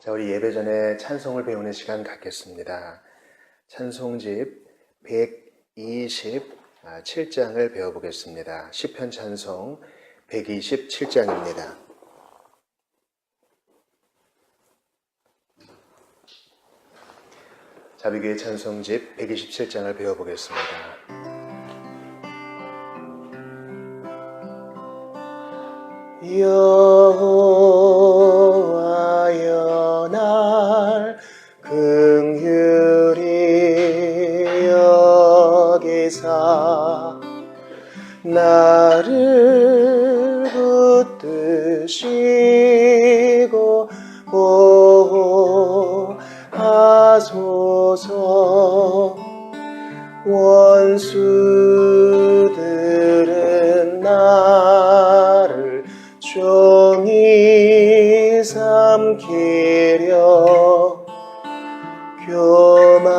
자, 우리 예배 전에 찬송을 배우는 시간 갖겠습니다. 찬송집 127장을 배워보겠습니다. 시편 찬송 127장입니다. 자비교회 찬송집 127장을 배워보겠습니다. 여호와여 날 긍휼히 여기사 나를 붙드시고 보호하소서. 원수들은 나를 종이 삼키려 교만이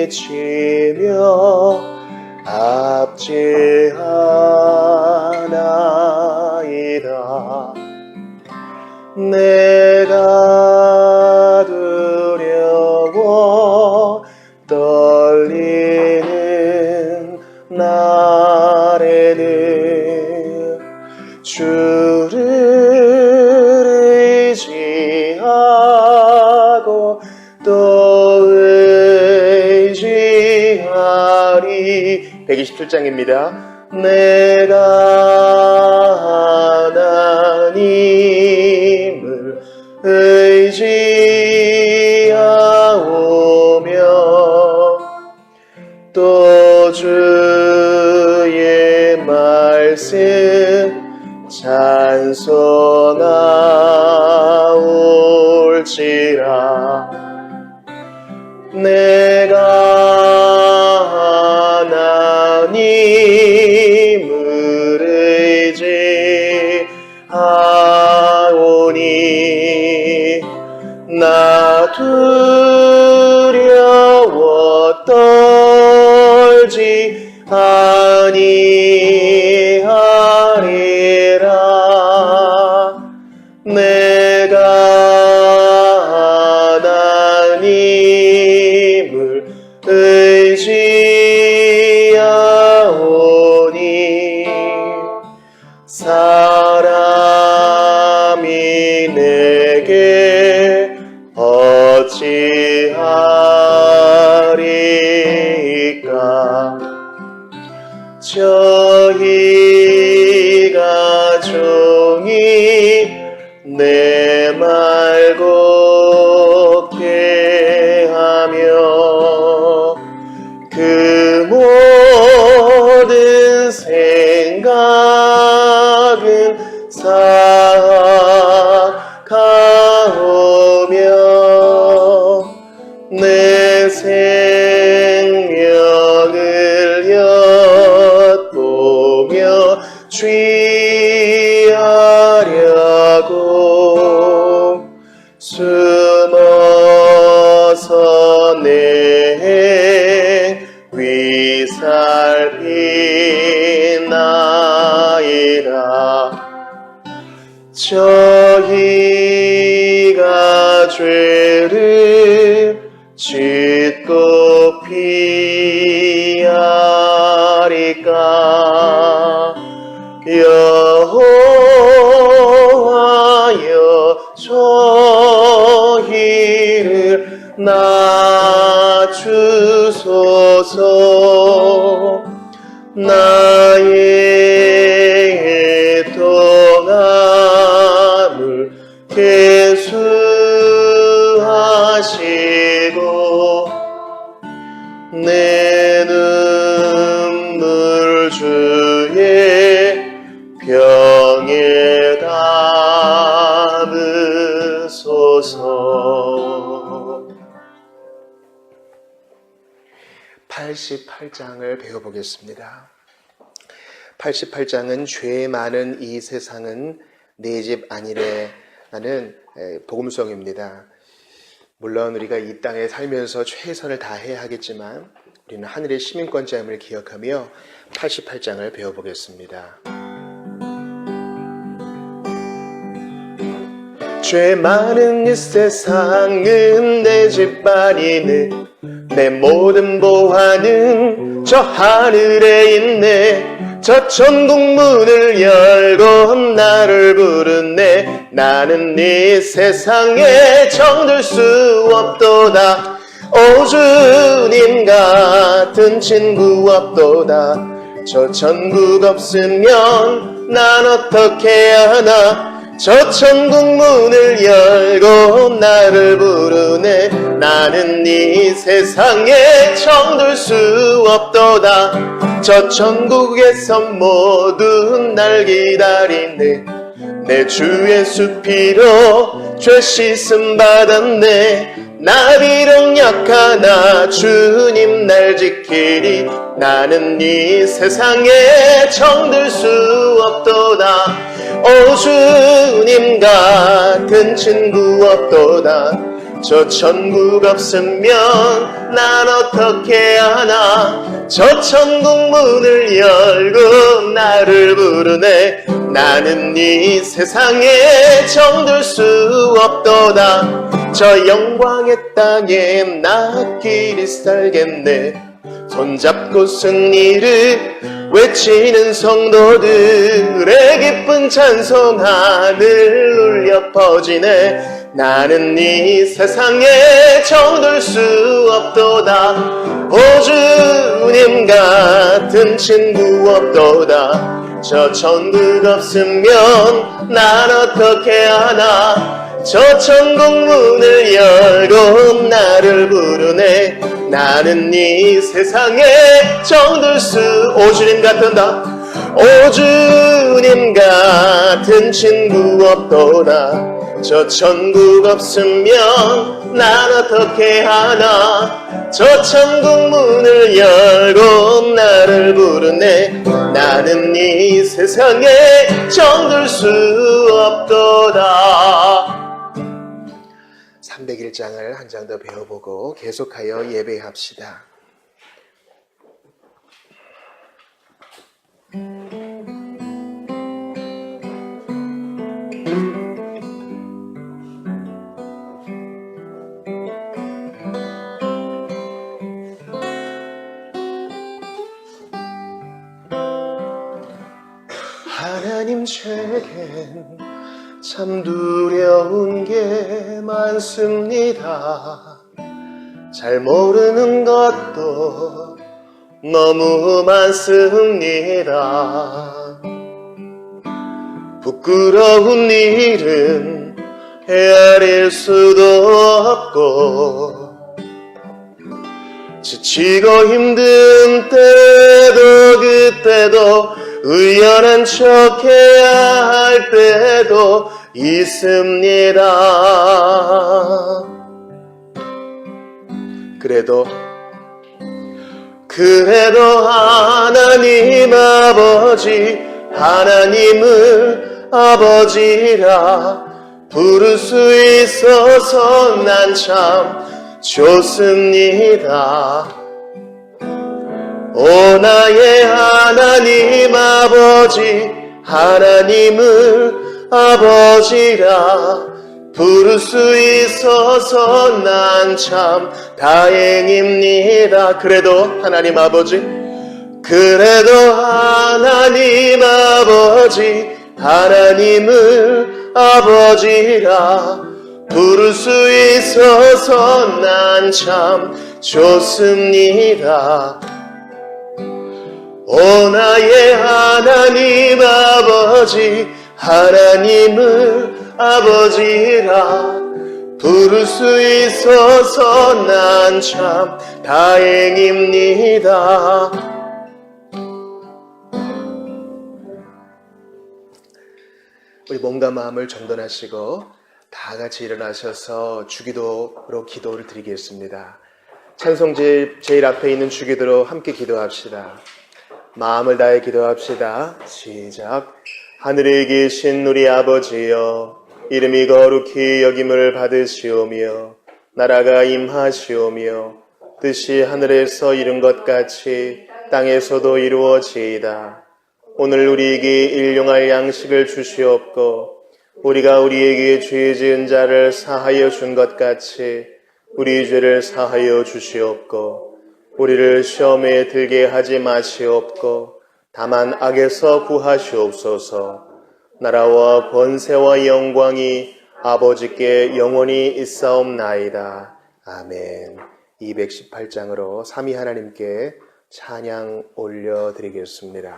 치며 압제하나이다. 내가 두려워 떨리는 날에는 주를 의지하고 또 의지하리. 127장입니다. 내가 하나님을 의지하오며 또 주의 말씀 찬송하올지라. 내가 하나님을 의지하오니 나 두려워 떨지 아니하리라. 내가 하나님을 의지하오니 사람이 내게 어찌하리까. 저희가 종이 내 말 곱게 하며 그 모든 생각은 사악하오며 내 생명을 엿보며 취하려고 숨어서 내 위살피나이다. 저희가 죄를 짓고 피하리까. 여호와여 저희를 낮추소서. 나의 동함을 계수하시고 내 눈물 주의 병에 담으소서. 88장을 배워보겠습니다. 88장은 죄 많은 이 세상은 내 집 아니래 라는 복음성입니다. 물론 우리가 이 땅에 살면서 최선을 다해야 하겠지만 우리는 하늘의 시민권자임을 기억하며 88장을 배워보겠습니다. 죄 많은 이 세상은 내 집 아니네. 내 모든 보화는 저 하늘에 있네. 저 천국 문을 열고 나를 부르네. 나는 이 세상에 정들 수 없도다. 오 주님 같은 친구 없도다. 저 천국 없으면 난 어떻게 하나. 저 천국 문을 열고 나를 부르네. 나는 이 세상에 정들 수 없도다. 저 천국에서 모두 날 기다리네. 내 주 예수 피로 죄 씻음 받았네. 나 비록 약하나 주님 날 지키리. 나는 이 세상에 정들 수 없도다. 오 주님 같은 친구 없도다. 저 천국 없으면 난 어떻게 하나. 저 천국 문을 열고 나를 부르네. 나는 이 세상에 정들 수 없도다. 저 영광의 땅에 나끼리 살겠네. 손잡고 승리를 외치는 성도들의 기쁜 찬송 하늘 울려 퍼지네. 나는 이 세상에 정들 수 없도다. 오 주님 같은 친구 없도다. 저 천국 없으면 난 어떻게 하나. 저 천국 문을 열고 나를 부르네. 나는 이 세상에 정들 수. 오 주님 같은다. 오 주님 같은 친구 없도다. 저 천국 없으면 난 어떻게 하나. 저 천국 문을 열고 나를 부르네. 나는 이 세상에 정들 수 없도다. 301장을 한 장 더 배워보고 계속하여 예배합시다. 하나님 제겐 참 두려운 게 많습니다. 잘 모르는 것도 너무 많습니다. 부끄러운 일은 헤아릴 수도 없고 지치고 힘든 때도 그때도 의연한 척해야 할 때도 있습니다. 그래도 하나님 아버지, 하나님을 아버지라 부를 수 있어서 난 참 좋습니다. 오 나의 하나님 아버지, 하나님을 아버지라 부를 수 있어서 난 참 다행입니다. 그래도 하나님 아버지, 하나님 아버지, 하나님을 아버지라 부를 수 있어서 난 참 좋습니다. 오 나의 하나님 아버지, 하나님을 아버지라 부를 수 있어서 난 참 다행입니다. 우리 몸과 마음을 정돈하시고 다 같이 일어나셔서 주기도로 기도를 드리겠습니다. 찬송집 제일 앞에 있는 주기도로 함께 기도합시다. 마음을 다해 기도합시다. 시작. 하늘에 계신 우리 아버지여, 이름이 거룩히 여김을 받으시오며 나라가 임하시오며 뜻이 하늘에서 이룬 것 같이 땅에서도 이루어지이다. 오늘 우리에게 일용할 양식을 주시옵고 우리가 우리에게 죄 지은 자를 사하여 준 것 같이 우리 죄를 사하여 주시옵고 우리를 시험에 들게 하지 마시옵고 다만 악에서 구하시옵소서. 나라와 권세와 영광이 아버지께 영원히 있사옵나이다. 아멘. 218장으로 삼위 하나님께 찬양 올려드리겠습니다.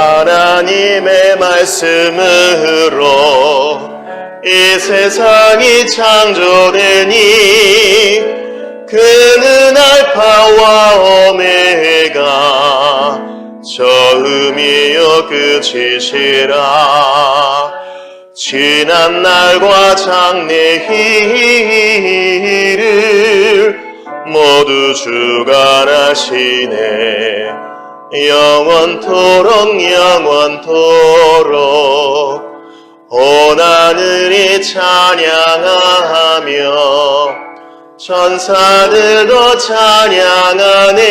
하나님의 말씀으로 이 세상이 창조되니 그는 알파와 오메가 처음이요 끝이시라. 지난 날과 장래일을 모두 주가 아시네. 영원토록 영원토록 온 하늘이 찬양하며 천사들도 찬양하네.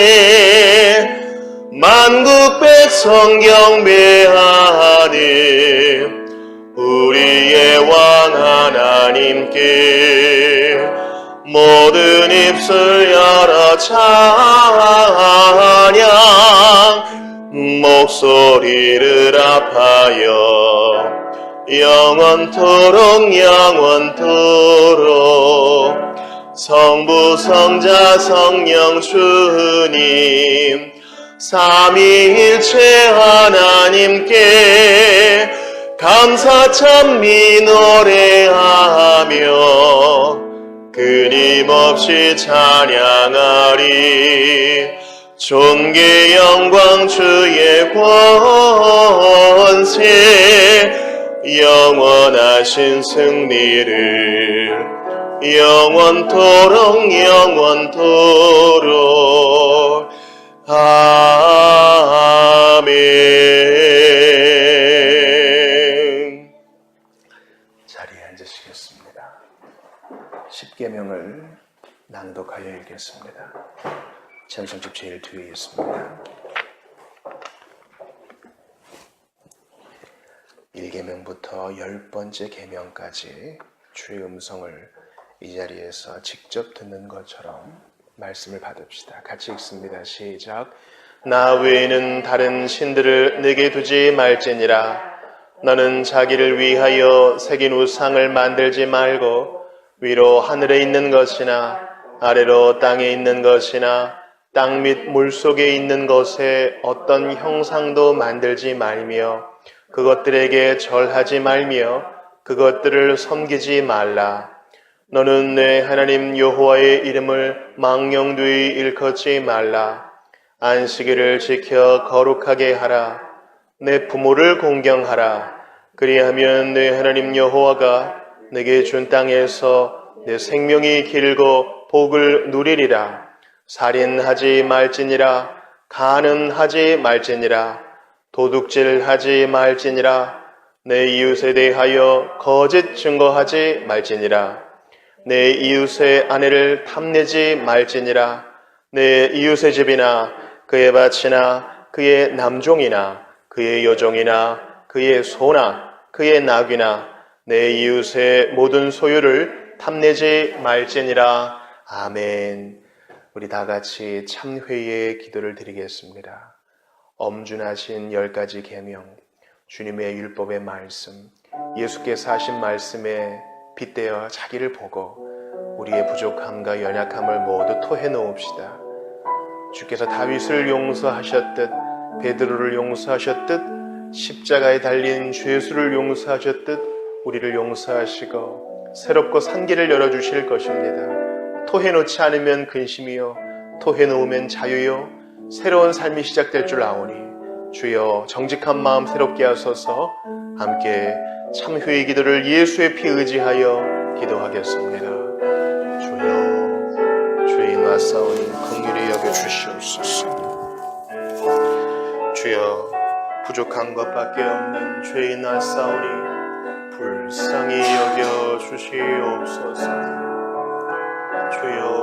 만국 백성 경배하네. 우리의 왕 하나님께 모든 입술 열어 찬양 목소리를 합하여 영원토록 영원토록 성부 성자 성령 주님 삼위일체 하나님께 감사 찬미 노래하며 끊임없이 찬양하리. 존귀 영광 주의 권세 영원하신 승리를 영원토록 영원토록 아멘. 자리에 앉으시겠습니다. 십계명을 낭독하여 읽겠습니다. 찬송집 제일 뒤에 있습니다. 1계명부터 10번째 계명까지 주의 음성을 이 자리에서 직접 듣는 것처럼 말씀을 받읍시다. 같이 읽습니다. 시작. 나 외에는 다른 신들을 내게 두지 말지니라. 너는 자기를 위하여 새긴 우상을 만들지 말고 위로 하늘에 있는 것이나 아래로 땅에 있는 것이나 땅 및 물속에 있는 것에 어떤 형상도 만들지 말며 그것들에게 절하지 말며 그것들을 섬기지 말라. 너는 내 하나님 여호와의 이름을 망령되이 일컫지 말라. 안식일을 지켜 거룩하게 하라. 내 부모를 공경하라. 그리하면 내 하나님 여호와가 내게 준 땅에서 내 생명이 길고 복을 누리리라. 살인하지 말지니라. 간음하지 말지니라. 도둑질하지 말지니라. 내 이웃에 대하여 거짓 증거하지 말지니라. 내 이웃의 아내를 탐내지 말지니라. 내 이웃의 집이나 그의 밭이나 그의 남종이나 그의 여종이나 그의 소나 그의 나귀나 내 이웃의 모든 소유를 탐내지 말지니라. 아멘. 우리 다 같이 참회의 기도를 드리겠습니다. 엄준하신 10가지 계명, 주님의 율법의 말씀, 예수께서 하신 말씀에 빗대어 자기를 보고 우리의 부족함과 연약함을 모두 토해 놓읍시다. 주께서 다윗을 용서하셨듯 베드로를 용서하셨듯 십자가에 달린 죄수를 용서하셨듯 우리를 용서하시고 새롭고 산 길을 열어주실 것입니다. 토해놓지 않으면 근심이요 토해놓으면 자유요 새로운 삶이 시작될 줄 아오니 주여 정직한 마음 새롭게 하소서. 함께 참회의 기도를 예수의 피 의지하여 기도하겠습니다. 주여 죄인 왔사오니 긍휼히 여겨주시옵소서. 주여 부족한 것밖에 없는 죄인 왔사오니 불쌍히 여겨주시옵소서. 주여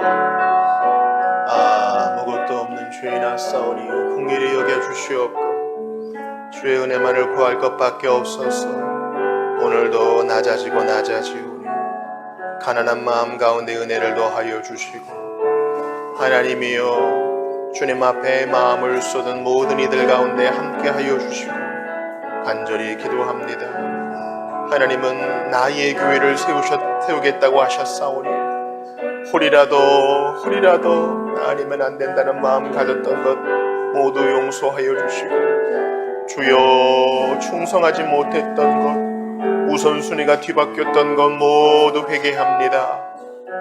아무것도 없는 죄인았사오니 긍휼히 여겨주시옵고 주의 은혜만을 구할 것밖에 없어서 오늘도 낮아지고 낮아지오니 가난한 마음 가운데 은혜를 더하여 주시고 하나님이여 주님 앞에 마음을 쏟은 모든 이들 가운데 함께하여 주시고 간절히 기도합니다. 하나님은 나의 교회를 세우겠다고 하셨사오니 홀이라도 아니면 안 된다는 마음 가졌던 것 모두 용서하여 주시고 주여 충성하지 못했던 것 우선순위가 뒤바뀌었던 것 모두 회개합니다.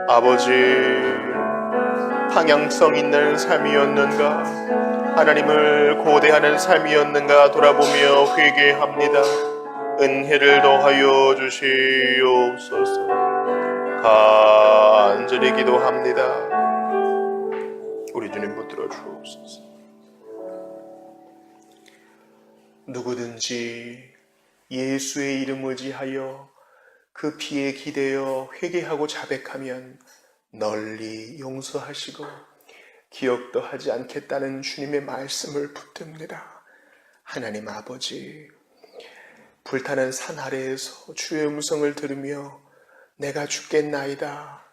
아버지 방향성 있는 삶이었는가 하나님을 고대하는 삶이었는가 돌아보며 회개합니다. 은혜를 더하여 주시옵소서. 간절히 기도합니다. 우리 주님 붙들어 주옵소서. 누구든지 예수의 이름 의지하여 그 피에 기대어 회개하고 자백하면 널리 용서하시고 기억도 하지 않겠다는 주님의 말씀을 붙듭니다. 하나님 아버지, 불타는 산 아래에서 주의 음성을 들으며 내가 죽겠나이다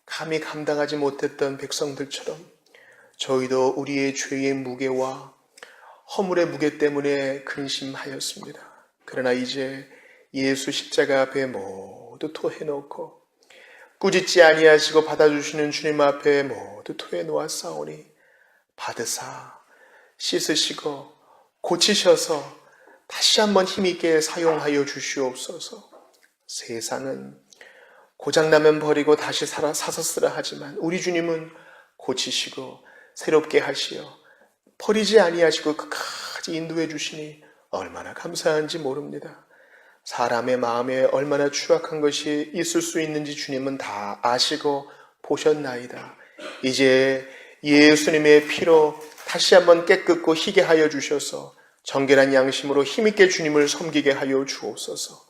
감히 감당하지 못했던 백성들처럼 저희도 우리의 죄의 무게와 허물의 무게 때문에 근심하였습니다. 그러나 이제 예수 십자가 앞에 모두 토해놓고 꾸짖지 아니하시고 받아주시는 주님 앞에 모두 토해놓았사오니 받으사 씻으시고 고치셔서 다시 한번 힘있게 사용하여 주시옵소서. 세상은 고장나면 버리고 다시 사서 쓰라 하지만 우리 주님은 고치시고 새롭게 하시어 버리지 아니하시고 끝까지 인도해 주시니 얼마나 감사한지 모릅니다. 사람의 마음에 얼마나 추악한 것이 있을 수 있는지 주님은 다 아시고 보셨나이다. 이제 예수님의 피로 다시 한번 깨끗고 희게 하여 주셔서 정결한 양심으로 힘있게 주님을 섬기게 하여 주옵소서.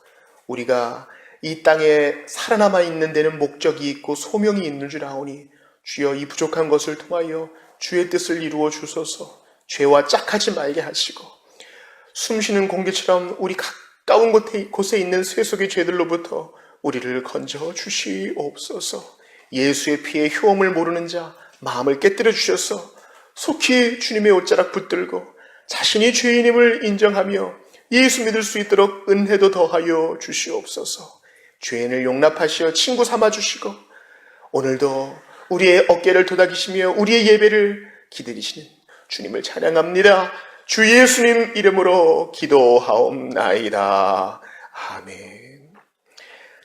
우리가 이 땅에 살아남아 있는 데는 목적이 있고 소명이 있는 줄 아오니 주여 이 부족한 것을 통하여 주의 뜻을 이루어 주소서. 죄와 짝하지 말게 하시고 숨쉬는 공기처럼 우리 가까운 곳에 있는 세속의 죄들로부터 우리를 건져 주시옵소서. 예수의 피에 효험을 모르는 자 마음을 깨뜨려 주셔서 속히 주님의 옷자락 붙들고 자신이 죄인임을 인정하며 예수 믿을 수 있도록 은혜도 더하여 주시옵소서. 죄인을 용납하시어 친구 삼아주시고 오늘도 우리의 어깨를 도닥이시며 우리의 예배를 기다리시는 주님을 찬양합니다. 주 예수님 이름으로 기도하옵나이다. 아멘.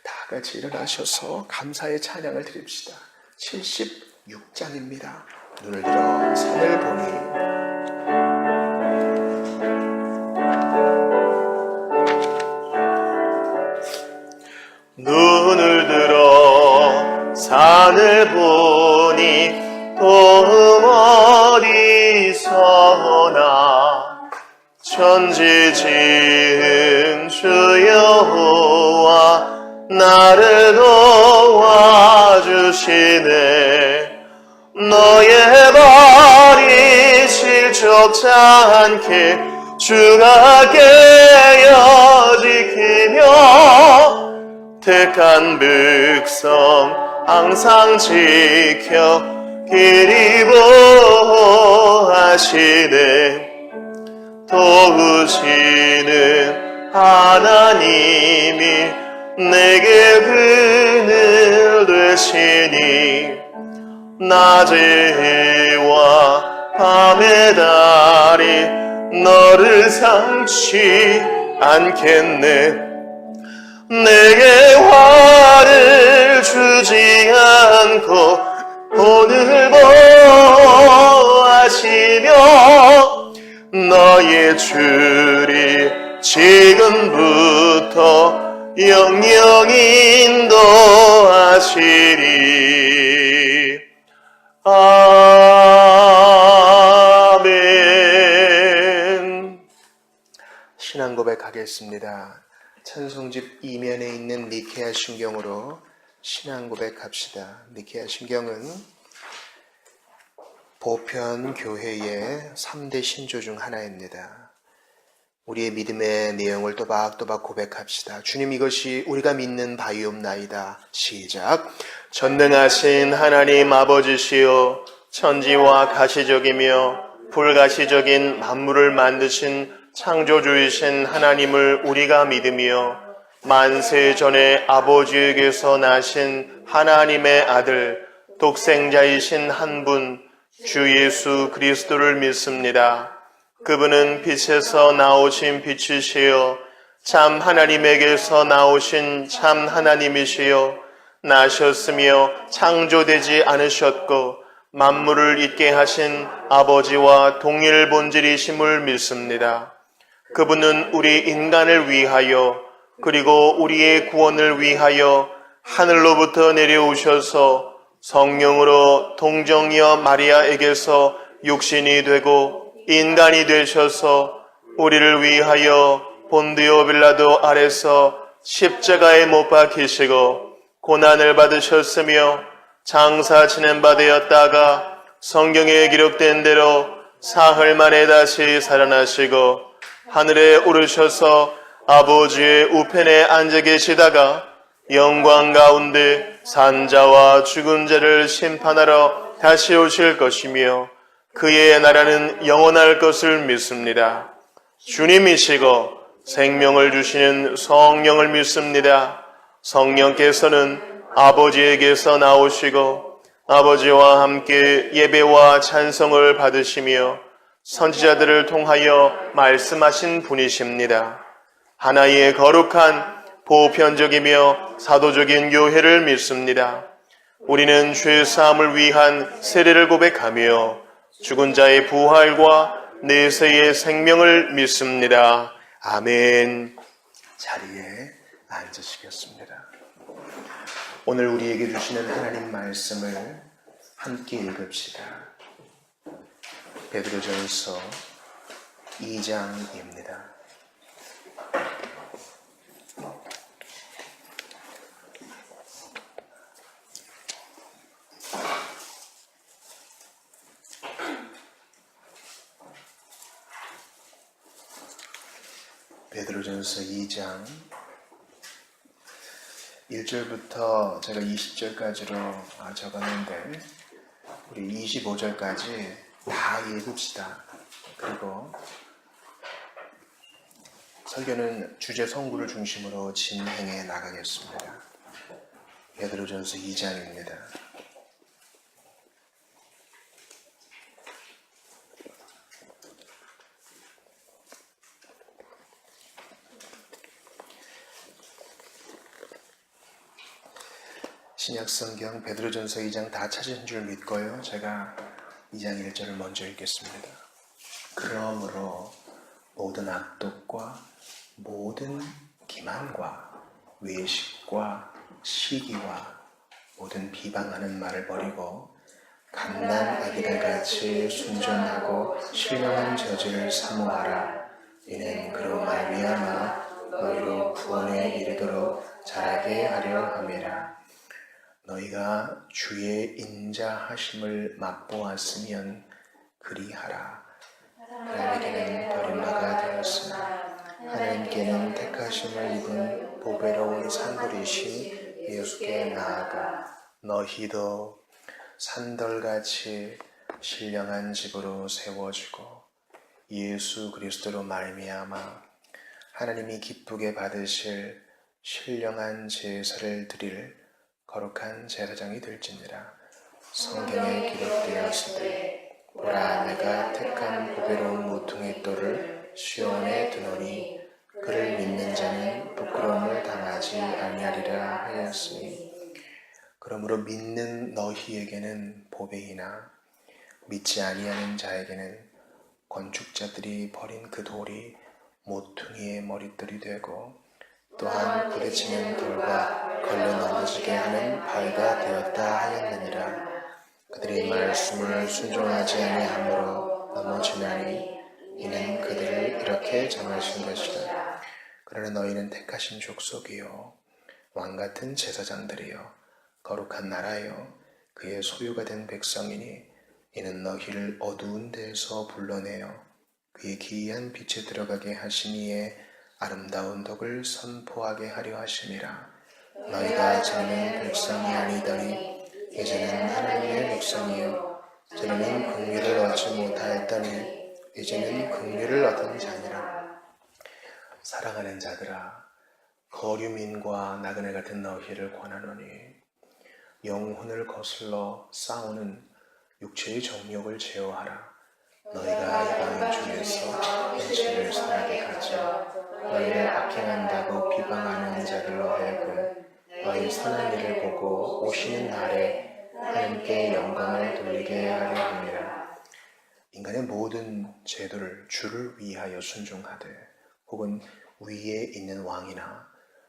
다 같이 일어나셔서 감사의 찬양을 드립시다. 76장입니다. 눈을 들어 산을 보니 눈을 들어 산을 보니 도움 어디서나 천지 지은 주 여호와 나를 도와주시네. 너의 발이 실족지 않게 주가 깨어 지키며 택한 백성 항상 지켜 길이 보호하시네. 도우시는 하나님이 내게 그늘 되시니 낮의 해와 밤의 달이 너를 상치 않겠네. 내게 화를 주지 않고 오늘 보호하시며 너의 줄이 지금부터 영영히 인도하시리. 아멘. 신앙 고백하겠습니다. 찬송집 2면에 있는 니케아 신경으로 신앙 고백합시다. 니케아 신경은 보편 교회의 3대 신조 중 하나입니다. 우리의 믿음의 내용을 또박또박 고백합시다. 주님, 이것이 우리가 믿는 바이옵나이다. 시작. 전능하신 하나님 아버지시여, 천지와 가시적이며 불가시적인 만물을 만드신 창조주이신 하나님을 우리가 믿으며 만세 전에 아버지에게서 나신 하나님의 아들 독생자이신 한 분 주 예수 그리스도를 믿습니다. 그분은 빛에서 나오신 빛이시요 참 하나님에게서 나오신 참 하나님이시요 나셨으며 창조되지 않으셨고 만물을 있게 하신 아버지와 동일 본질이심을 믿습니다. 그분은 우리 인간을 위하여 그리고 우리의 구원을 위하여 하늘로부터 내려오셔서 성령으로 동정이여 마리아에게서 육신이 되고 인간이 되셔서 우리를 위하여 본디오 빌라도 아래서 십자가에 못 박히시고 고난을 받으셨으며 장사 지낸 바 되었다가 성경에 기록된 대로 사흘 만에 다시 살아나시고 하늘에 오르셔서 아버지의 우편에 앉아 계시다가 영광 가운데 산자와 죽은 자를 심판하러 다시 오실 것이며 그의 나라는 영원할 것을 믿습니다. 주님이시고 생명을 주시는 성령을 믿습니다. 성령께서는 아버지에게서 나오시고 아버지와 함께 예배와 찬송을 받으시며 선지자들을 통하여 말씀하신 분이십니다. 하나의 거룩한 보편적이며 사도적인 교회를 믿습니다. 우리는 죄사함을 위한 세례를 고백하며 죽은 자의 부활과 내세의 생명을 믿습니다. 아멘. 자리에 앉으시겠습니다. 오늘 우리에게 주시는 하나님 말씀을 함께 읽읍시다. 베드로전서 2장입니다. 베드로전서 2장 1절부터 제가 20절까지로 적었는데 우리 25절까지 다 읽읍시다. 그리고 설교는 주제 성구를 중심으로 진행해 나가겠습니다. 베드로전서 2장입니다. 신약성경 베드로전서 2장 다 찾으신 줄 믿고요. 제가 2장 1절을 먼저 읽겠습니다. 그러므로 모든 악독과 모든 기만과 외식과 시기와 모든 비방하는 말을 버리고 갓난 아기들같이 순전하고 신령한 저지를 사모하라. 이는 그로 말미암아 너희로 구원에 이르도록 자라게 하려 함이라. 너희가 주의 인자하심을 맛보았으면 그리하라. 하나님께는 버림받아 되었으나 하나님께는 택하심을 입은 보배로운 산돌이신 예수께 나아가 너희도 산돌같이 신령한 집으로 세워지고 예수 그리스도로 말미암아 하나님이 기쁘게 받으실 신령한 제사를 드릴 거룩한 제사장이 될지니라. 성경에 기록되었으되 보라 내가 택한 보배로운 모퉁이 돌을 시온에 두노니 그를 믿는 자는 부끄러움을 당하지 아니하리라 하였으니 그러므로 믿는 너희에게는 보배이나 믿지 아니하는 자에게는 건축자들이 버린 그 돌이 모퉁이의 머릿돌이 되고 또한 부딪히는 돌과 걸려 넘어지게 하는 바위가 되었다 하였느니라. 그들이 말씀을 순종하지 아니하므로 넘어지나니 이는 그들을 이렇게 정하신 것이다. 그러나 너희는 택하신 족속이요 왕같은 제사장들이요 거룩한 나라요 그의 소유가 된 백성이니 이는 너희를 어두운 데에서 불러내어 그의 기이한 빛에 들어가게 하시니에 아름다운 덕을 선포하게 하려 하심이라. 너희가 전에는 백성이 아니더니 이제는 하나님의 백성이요 전에는 긍휼을 얻지 못하였더니 이제는 긍휼을 얻은 자니라. 사랑하는 자들아, 거류민과 나그네 같은 너희를 권하노니 영혼을 거슬러 싸우는 육체의 정욕을 제어하라. 너희가 이방 중에서 현실을 선하게 가져 너희를 악행한다고 비방하는 자들로 하여금 너희 선한 일을 보고 오시는 날에 하나님께 영광을 돌리게 하려 함이라. 인간의 모든 제도를 주를 위하여 순종하되 혹은 위에 있는 왕이나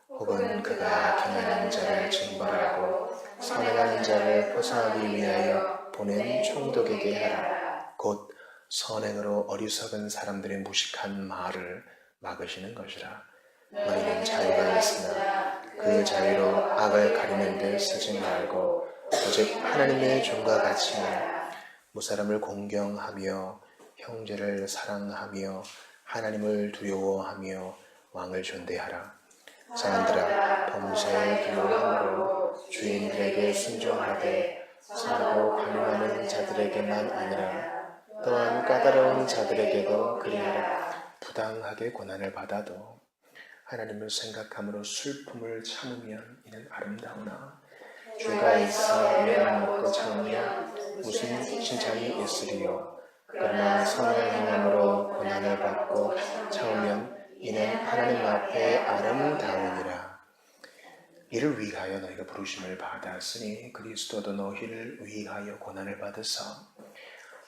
혹은 그가 악행하는 자를 징벌하고 선행하는 자를 포상하기 위하여 보낸 총독에게 하라. 곧 선행으로 어리석은 사람들의 무식한 말을 막으시는 것이라. 너희는 자유가 있으나 그 자유로 악을 가리는 데 쓰지 말고 오직 하나님의 종과 같이 무사람을 공경하며 형제를 사랑하며 하나님을 두려워하며 왕을 존대하라. 자만들아, 범죄에 두려워함으로 주인들에게 순종하되 선하고 관용하는 자들에게만 아니라 또한 까다로운 자들에게도 그리하라. 부당하게 고난을 받아도 하나님을 생각함으로 슬픔을 참으면 이는 아름다우나 죄가 있어 매를 먹고 참으면 무슨 칭찬이 있으리요. 그러나 선을 행함으로 고난을 받고 참으면 이는 하나님 앞에 아름다우니라. 이를 위하여 너희가 부르심을 받았으니 그리스도도 너희를 위하여 고난을 받으사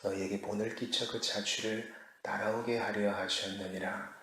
너희에게 본을 끼쳐 그 자취를 따라오게 하려 하셨느니라.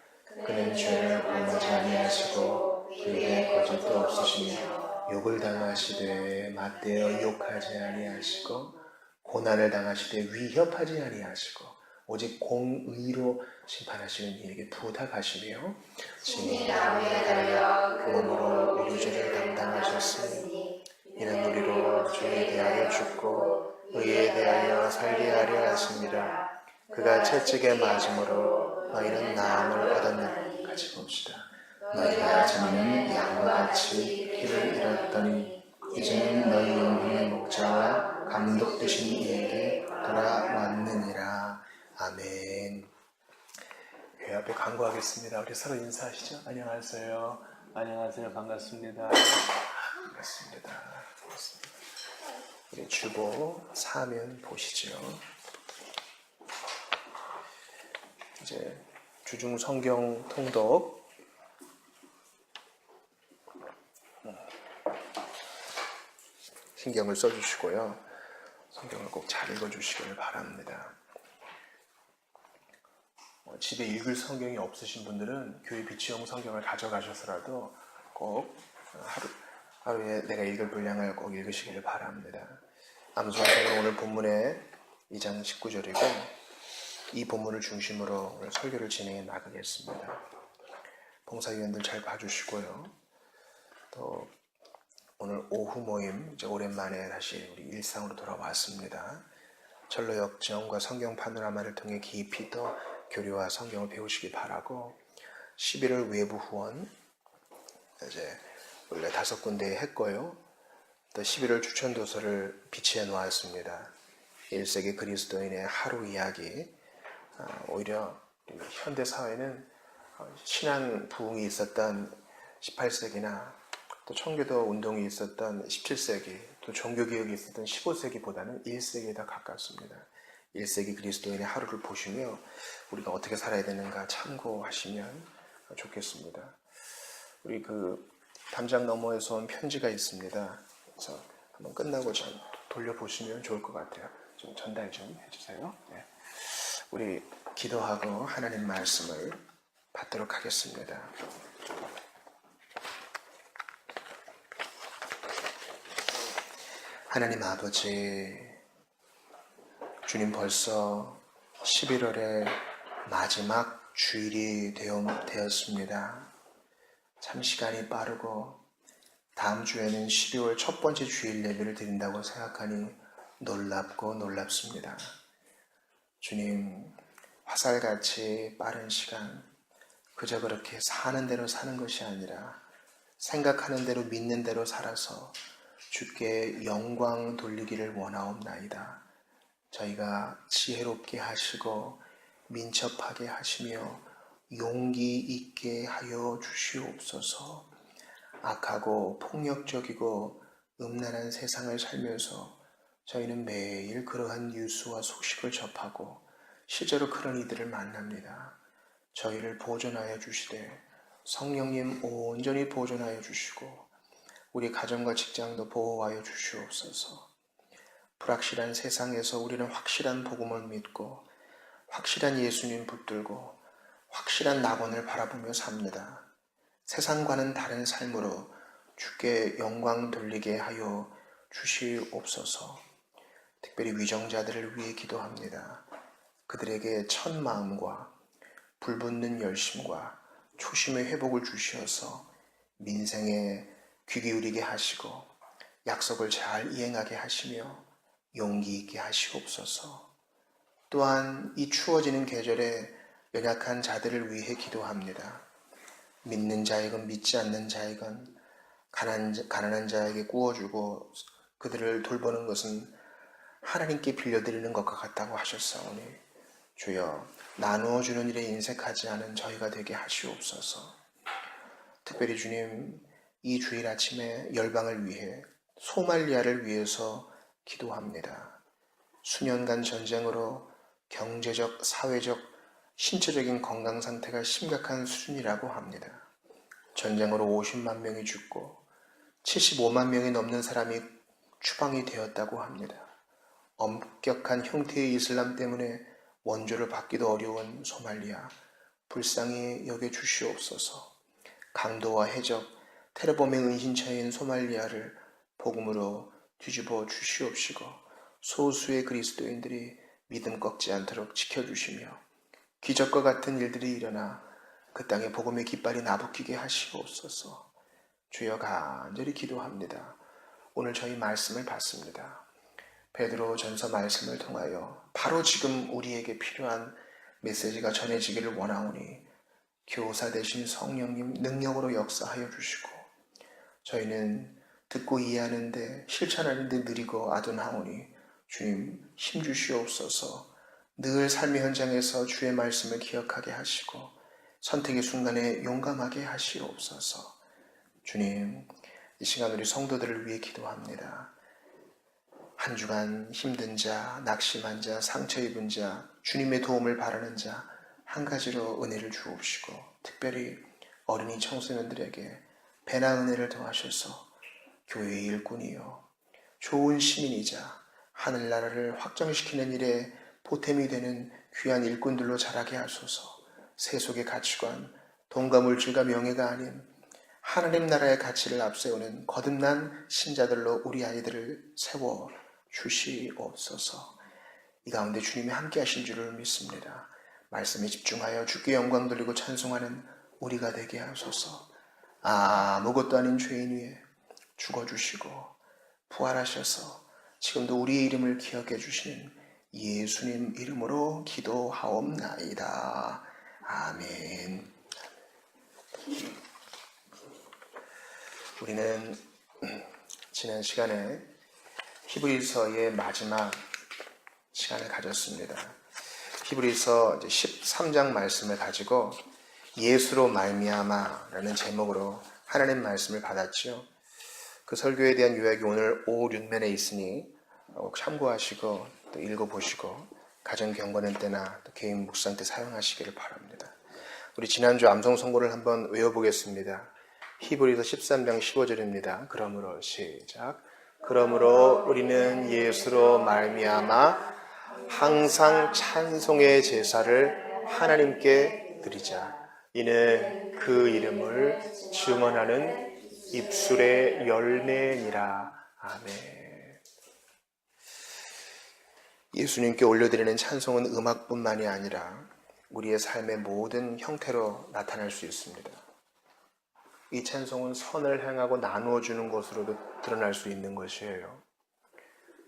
그는 죄를 범하지 아니하시고 그에게 거짓도 없으시며 욕을 당하시되 맞대어 욕하지 아니하시고 고난을 당하시되 위협하지 아니하시고 오직 공의로 심판하시는 이에게 부탁하시며 진히 나무에 달려 그 몸으로 우리 죄를 담당하셨으니 이는 우리로 죄에 대하여 죽고 의에 대하여 살게 하려 하십니다. 그가 채찍에 맞음으로 너희는 나음을 얻었느니. 같이 봅시다. 너희가 전에는 양과 같이 피를 잃었더니 이제는 너희 영혼의 목자와 감독 되신 이에게 돌아왔느니라. 아멘. 교회 앞에 간구하겠습니다. 우리 서로 인사하시죠. 안녕하세요. 안녕하세요. 반갑습니다. 반갑습니다. 우리 주보 사면 보시죠. 이제 주중 성경 통독 신경을 써주시고요. 성경을 꼭 잘 읽어주시길 바랍니다. 집에 읽을 성경이 없으신 분들은 교회 비치용 성경을 가져가셔서라도 꼭 하루에 내가 읽을 분량을 꼭 읽으시길 바랍니다. 암송성은 오늘 본문의 2장 19절이고 이 본문을 중심으로 오늘 설교를 진행해 나가겠습니다. 봉사위원들 잘 봐주시고요. 또 오늘 오후 모임 이제 오랜만에 다시 우리 일상으로 돌아왔습니다. 철로 역정과 성경 파노라마를 통해 깊이 또 교리와 성경을 배우시기 바라고 11월 외부 후원 이제 원래 5군데 했고요. 또 11월 추천 도서를 비치해 놓았습니다. 1세기 그리스도인의 하루 이야기. 오히려 현대 사회는 신앙 부흥이 있었던 18세기나 또 청교도 운동이 있었던 17세기 또 종교개혁이 있었던 15세기보다는 1세기에 더 가깝습니다. 1세기 그리스도인의 하루를 보시며 우리가 어떻게 살아야 되는가 참고하시면 좋겠습니다. 우리 그 담장 너머에서 온 편지가 있습니다. 그래서 한번 끝나고 좀 돌려보시면 좋을 것 같아요. 좀 전달 좀 해주세요. 네. 우리 기도하고 하나님 말씀을 받도록 하겠습니다. 하나님 아버지, 주님 벌써 11월의 마지막 주일이 되었습니다. 참 시간이 빠르고 다음 주에는 12월 첫 번째 주일 예배를 드린다고 생각하니 놀랍고 놀랍습니다. 주님, 화살같이 빠른 시간, 그저 그렇게 사는 대로 사는 것이 아니라 생각하는 대로 믿는 대로 살아서 주께 영광 돌리기를 원하옵나이다. 저희가 지혜롭게 하시고 민첩하게 하시며 용기 있게 하여 주시옵소서. 악하고 폭력적이고 음란한 세상을 살면서 저희는 매일 그러한 뉴스와 소식을 접하고 실제로 그런 이들을 만납니다. 저희를 보존하여 주시되 성령님 온전히 보존하여 주시고 우리 가정과 직장도 보호하여 주시옵소서. 불확실한 세상에서 우리는 확실한 복음을 믿고 확실한 예수님 붙들고 확실한 낙원을 바라보며 삽니다. 세상과는 다른 삶으로 주께 영광 돌리게 하여 주시옵소서. 특별히 위정자들을 위해 기도합니다. 그들에게 첫 마음과 불붙는 열심과 초심의 회복을 주시어서 민생에 귀 기울이게 하시고 약속을 잘 이행하게 하시며 용기 있게 하시옵소서. 또한 이 추워지는 계절에 연약한 자들을 위해 기도합니다. 믿는 자이건 믿지 않는 자이건 가난한 자에게 구워주고 그들을 돌보는 것은 하나님께 빌려드리는 것과 같다고 하셨사오니 주여 나누어 주는 일에 인색하지 않은 저희가 되게 하시옵소서. 특별히 주님, 이 주일 아침에 열방을 위해 소말리아를 위해서 기도합니다. 수년간 전쟁으로 경제적, 사회적, 신체적인 건강 상태가 심각한 수준이라고 합니다. 전쟁으로 50만 명이 죽고 75만 명이 넘는 사람이 추방이 되었다고 합니다. 엄격한 형태의 이슬람 때문에 원조를 받기도 어려운 소말리아, 불쌍히 여겨 주시옵소서. 강도와 해적, 테러범의 은신처인 소말리아를 복음으로 뒤집어 주시옵시고 소수의 그리스도인들이 믿음 꺾지 않도록 지켜주시며 기적과 같은 일들이 일어나 그 땅에 복음의 깃발이 나부끼게 하시옵소서. 주여 간절히 기도합니다. 오늘 저희 말씀을 받습니다. 베드로 전서 말씀을 통하여 바로 지금 우리에게 필요한 메시지가 전해지기를 원하오니 교사 되신 성령님 능력으로 역사하여 주시고 저희는 듣고 이해하는데 실천하는데 느리고 아둔하오니 주님 힘 주시옵소서. 늘 삶의 현장에서 주의 말씀을 기억하게 하시고 선택의 순간에 용감하게 하시옵소서. 주님, 이 시간 우리 성도들을 위해 기도합니다. 한 주간 힘든 자, 낙심한 자, 상처 입은 자, 주님의 도움을 바라는 자 한 가지로 은혜를 주옵시고 특별히 어린이 청소년들에게 배나 은혜를 더하셔서 교회의 일꾼이요 좋은 시민이자 하늘나라를 확정시키는 일에 보탬이 되는 귀한 일꾼들로 자라게 하소서. 세속의 가치관, 돈과 물질과 명예가 아닌 하나님 나라의 가치를 앞세우는 거듭난 신자들로 우리 아이들을 세워 주시옵소서. 이 가운데 주님이 함께 하신 줄을 믿습니다. 말씀에 집중하여 주께 영광 돌리고 찬송하는 우리가 되게 하소서. 아무것도 아닌 죄인 위에 죽어주시고 부활하셔서 지금도 우리의 이름을 기억해 주시는 예수님 이름으로 기도하옵나이다. 아멘. 우리는 지난 시간에 히브리서의 마지막 시간을 가졌습니다. 히브리서 13장 말씀을 가지고 예수로 말미암아라는 제목으로 하나님 말씀을 받았지요. 그 설교에 대한 요약이 오늘 5, 6면에 있으니 참고하시고 또 읽어보시고 가정 경건의 때나 또 개인 묵상 때 사용하시기를 바랍니다. 우리 지난주 암송 선고를 한번 외워보겠습니다. 히브리서 13장 15절입니다. 그러므로 시작. 그러므로 우리는 예수로 말미암아 항상 찬송의 제사를 하나님께 드리자. 이는 그 이름을 증언하는 입술의 열매니라. 아멘. 예수님께 올려드리는 찬송은 음악뿐만이 아니라 우리의 삶의 모든 형태로 나타날 수 있습니다. 이 찬송은 선을 행하고 나누어 주는 것으로도 드러날 수 있는 것이에요.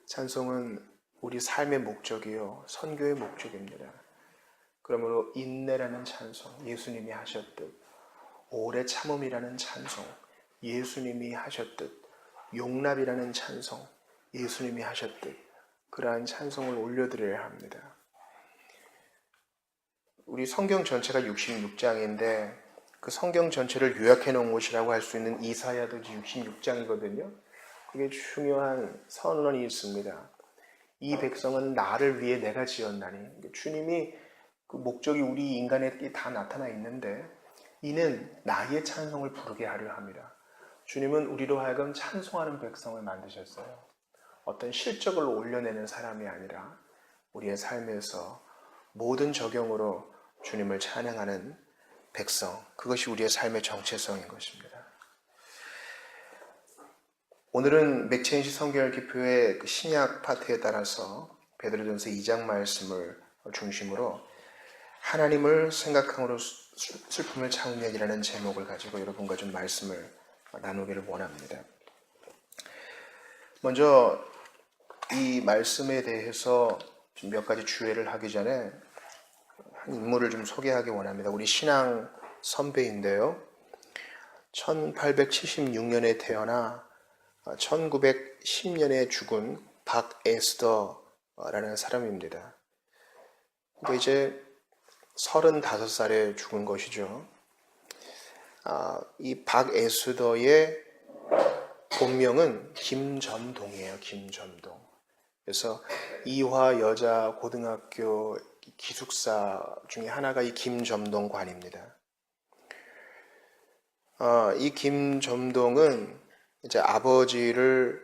찬송은 우리 삶의 목적이요, 선교의 목적입니다. 그러므로 인내라는 찬송, 예수님이 하셨듯, 오래 참음이라는 찬송, 예수님이 하셨듯, 용납이라는 찬송, 예수님이 하셨듯, 그러한 찬송을 올려드려야 합니다. 우리 성경 전체가 66장인데 그 성경 전체를 요약해 놓은 곳이라고 할 수 있는 이사야도 66장이거든요. 그게 중요한 선언이 있습니다. 이 백성은 나를 위해 내가 지었나니. 주님이 그 목적이 우리 인간에게 다 나타나 있는데 이는 나의 찬송을 부르게 하려 합니다. 주님은 우리로 하여금 찬송하는 백성을 만드셨어요. 어떤 실적을 올려내는 사람이 아니라 우리의 삶에서 모든 적용으로 주님을 찬양하는 백성, 그것이 우리의 삶의 정체성인 것입니다. 오늘은 맥체인지 성경을 기표의 그 신약 파트에 따라서 베드로전서 2장 말씀을 중심으로 하나님을 생각함으로 슬픔을 참으면이라는 제목을 가지고 여러분과 좀 말씀을 나누기를 원합니다. 먼저 이 말씀에 대해서 좀 몇 가지 주의를 하기 전에 한 인물을 좀 소개하기 원합니다. 우리 신앙 선배인데요. 1876년에 태어나 1910년에 죽은 박에스더라는 사람입니다. 근데 이제 35살에 죽은 것이죠. 이 박에스더의 본명은 김점동이에요. 김점동. 그래서 이화 여자 고등학교 기숙사 중에 하나가 이 김점동관입니다. 이 김점동은 이제 아버지가